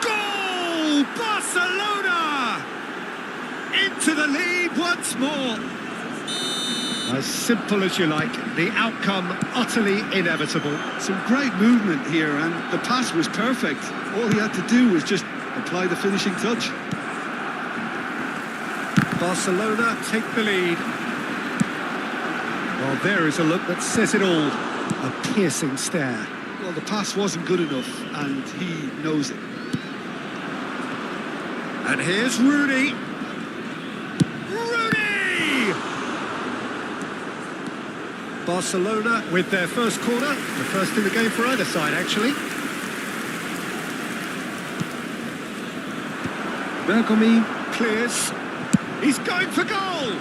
Goal! Barcelona! Into the lead once more. As simple as you like, the outcome utterly inevitable. Some great movement here, and the pass was perfect. All he had to do was just apply the finishing touch. Barcelona take the lead. Well, there is a look that says it all. A piercing stare. Well, the pass wasn't good enough, and he knows it. And here's Rooney. Barcelona with their first corner, the first in the game for either side, actually. Bergomi clears. He's going for goal!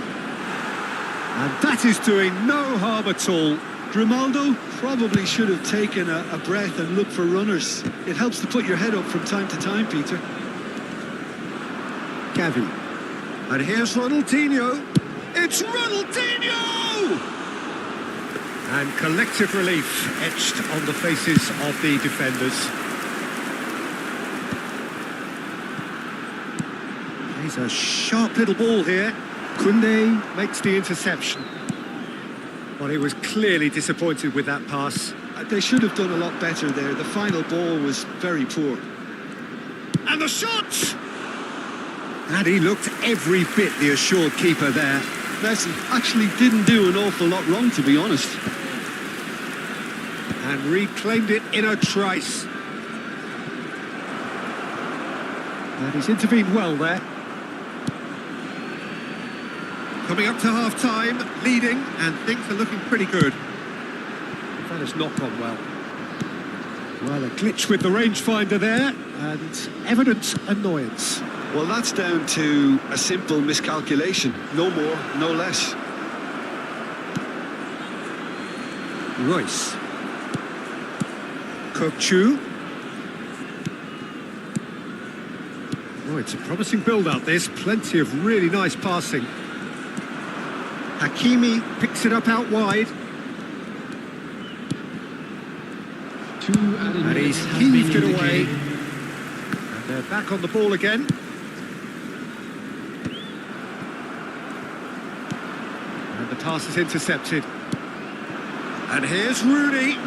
And that is doing no harm at all. Grimaldo probably should have taken a breath and looked for runners. It helps to put your head up from time to time, Peter. Gavi. And here's Ronaldinho. It's Ronaldinho! And collective relief etched on the faces of the defenders. He's a sharp little ball here. Kunde makes the interception. Well, he was clearly disappointed with that pass. They should have done a lot better there. The final ball was very poor. And the shot! And he looked every bit the assured keeper there. Messi actually didn't do an awful lot wrong, to be honest. And reclaimed it in a trice. And he's intervened well there. Coming up to half-time, leading, and things are looking pretty good. That has not gone well. Well, a glitch with the rangefinder there, and evident annoyance. Well, that's down to a simple miscalculation. No more, no less. Royce. Kokchu. Oh, it's a promising build-up, this. Plenty of really nice passing. Hakimi picks it up out wide. And he's heaved it away. And they're back on the ball again. And the pass is intercepted. And here's Rooney.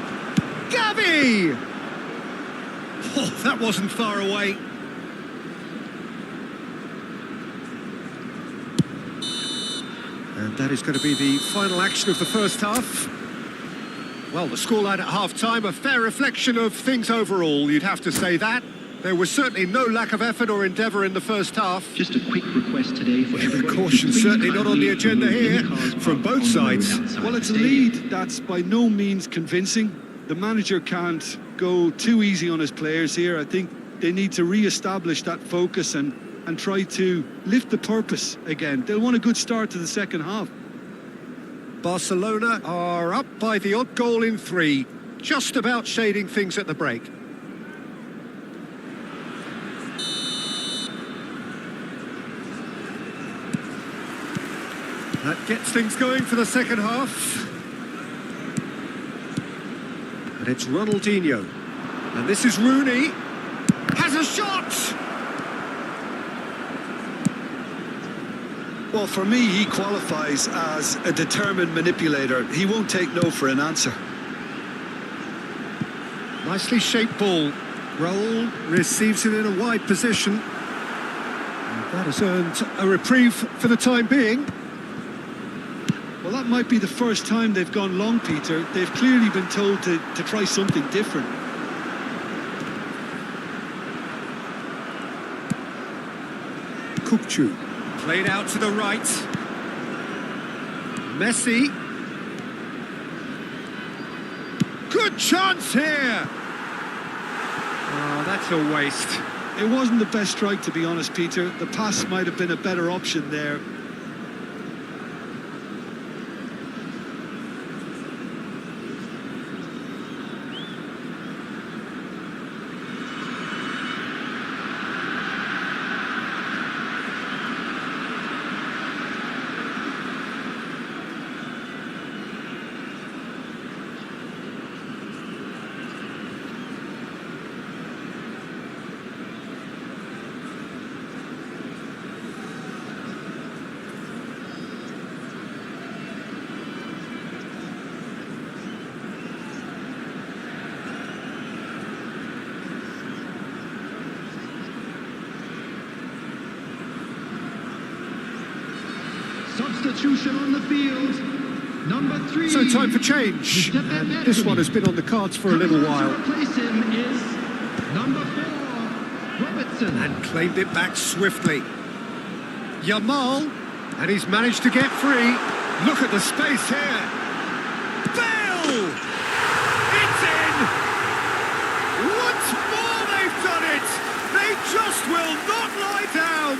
Gavi! Oh, that wasn't far away. And that is going to be the final action of the first half. Well, the scoreline at half-time, a fair reflection of things overall, you'd have to say that. There was certainly no lack of effort or endeavour in the first half. Just a quick request today for everybody. Caution certainly not on the agenda here from both sides. Well, it's a lead that's by no means convincing. The manager can't go too easy on his players here. I think they need to re-establish that focus and try to lift the purpose again. They'll want a good start to the second half. Barcelona are up by the odd goal in 3, just about shading things at the break. That gets things going for the second half. And it's Ronaldinho. And this is Rooney. Has a shot! Well, for me, he qualifies as a determined manipulator. He won't take no for an answer. Nicely shaped ball. Raul receives it in a wide position. And that has earned a reprieve for the time being. Well, that might be the first time they've gone long, Peter. They've clearly been told to try something different. Kokchu. Played out to the right. Messi. Good chance here. Oh, that's a waste. It wasn't the best strike, to be honest, Peter. The pass might have been a better option there. Substitution on the field. Number 3. So time for change. And this one has been on the cards for a little while. To replace him is number 4, Robertson. And claimed it back swiftly. Yamal. And he's managed to get free. Look at the space here. Bale! It's in! Once more they've done it! They just will not lie down!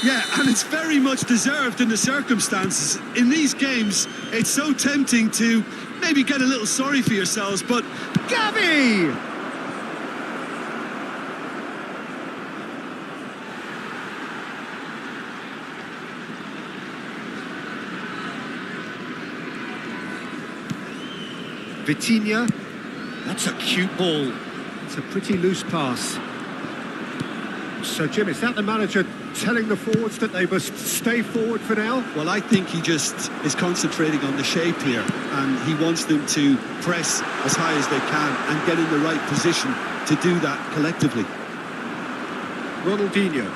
Yeah, and it's very much deserved in the circumstances. In these games, it's so tempting to maybe get a little sorry for yourselves, but... Gavi! Vitinha. That's a cute ball. It's a pretty loose pass. So, Jim, is that the manager telling the forwards that they must stay forward for now? Well, I think he just is concentrating on the shape here, and he wants them to press as high as they can and get in the right position to do that collectively. Ronaldinho.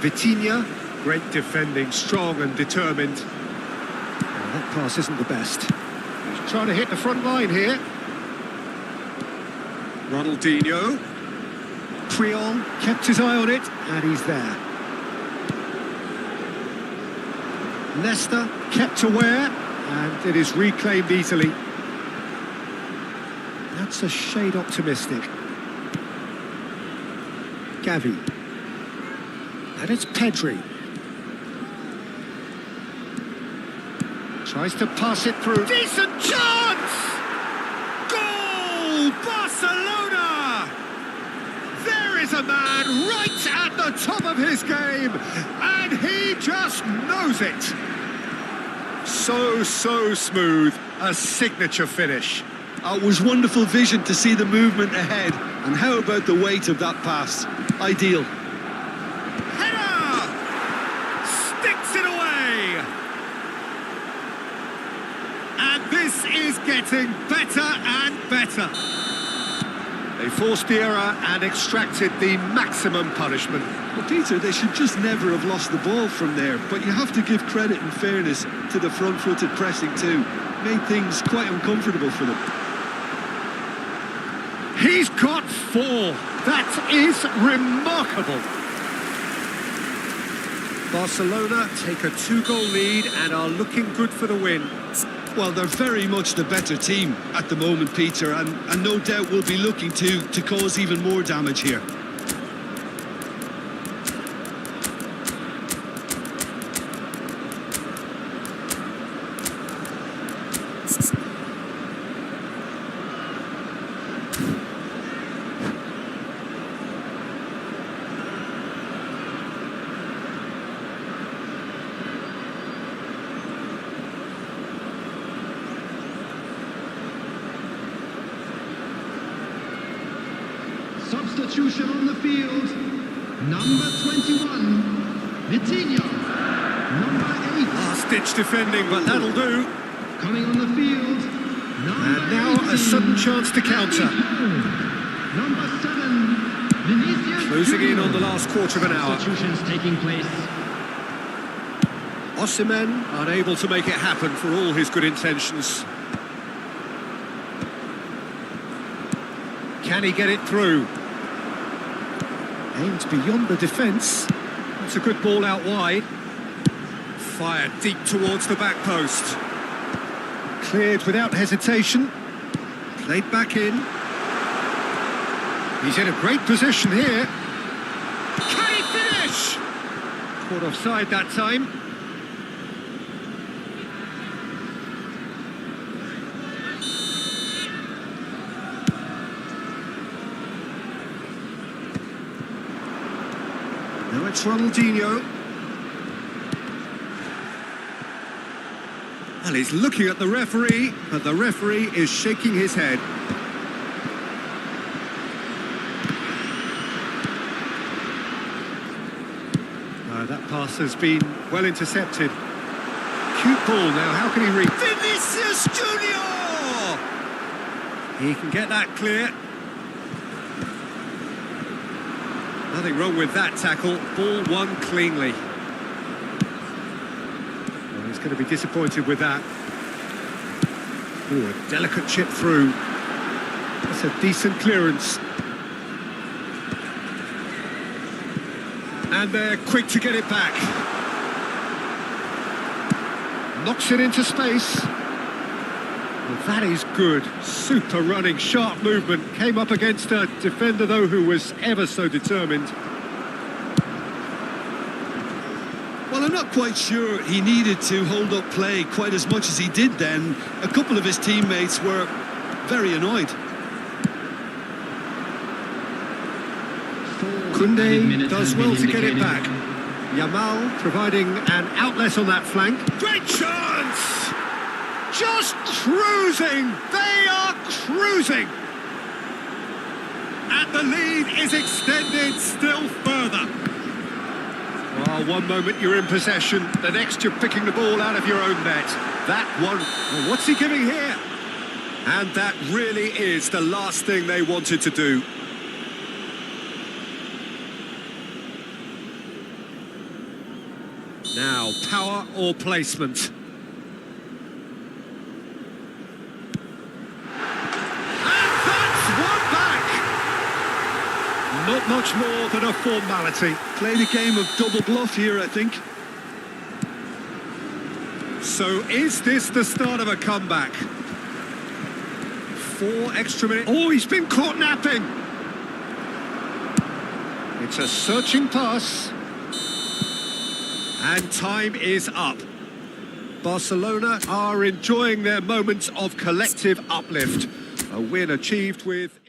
Vitinha. Great defending, strong and determined. Oh, that pass isn't the best. He's trying to hit the front line here. Ronaldinho. Creole kept his eye on it, and he's there. Leicester kept aware, and it is reclaimed easily. That's a shade optimistic. Gavi. And it's Pedri. Tries to pass it through. Decent chance! Goal! Barcelona! There is a man right at the top of his game, and he just knows it. So smooth. A signature finish. It was wonderful vision to see the movement ahead, and how about the weight of that pass? Ideal. Header! Sticks it away! And this is getting better and better. They forced the error and extracted the maximum punishment. Well, Peter, they should just never have lost the ball from there, but you have to give credit and fairness to the front-footed pressing too. Made things quite uncomfortable for them. He's got 4. That is remarkable. Barcelona take a 2-goal lead and are looking good for the win. Well, they're very much the better team at the moment, Peter, and no doubt will be looking to cause even more damage here. Substitution on the field. Number 21, Vitinha. Number 8. Last-ditch defending, but that'll do. Coming on the field. And now a sudden chance to counter. Number 7, Vinicius. Closing in on the last quarter of an hour. Substitutions taking place. Osimhen unable to make it happen for all his good intentions. Can he get it through? Aimed beyond the defence. That's a good ball out wide. Fired deep towards the back post. Cleared without hesitation. Played back in. He's in a great position here. Can he finish? Caught offside that time. Now it's Ronaldinho. Well, he's looking at the referee, but the referee is shaking his head. That pass has been well intercepted. Cute ball now, how can he reach? Vinicius Junior! He can get that clear. Nothing wrong with that tackle. Ball won cleanly. Well, he's going to be disappointed with that. Ooh, a delicate chip through. That's a decent clearance. And they're quick to get it back. Knocks it into space. Well, that is good. Super running, sharp movement. Came up against a defender, though, who was ever so determined. Well, I'm not quite sure he needed to hold up play quite as much as he did then. A couple of his teammates were very annoyed. Koundé does well to get it back. Yamal providing an outlet on that flank. Great chance! Just cruising! They are cruising! And the lead is extended still further. Oh, one moment you're in possession, the next you're picking the ball out of your own net. That one, well, what's he giving here? And that really is the last thing they wanted to do. Now, power or placement? Not much more than a formality. Played a game of double bluff here, I think. So is this the start of a comeback? 4 extra minutes. Oh, he's been caught napping. It's a searching pass. And time is up. Barcelona are enjoying their moments of collective uplift. A win achieved with...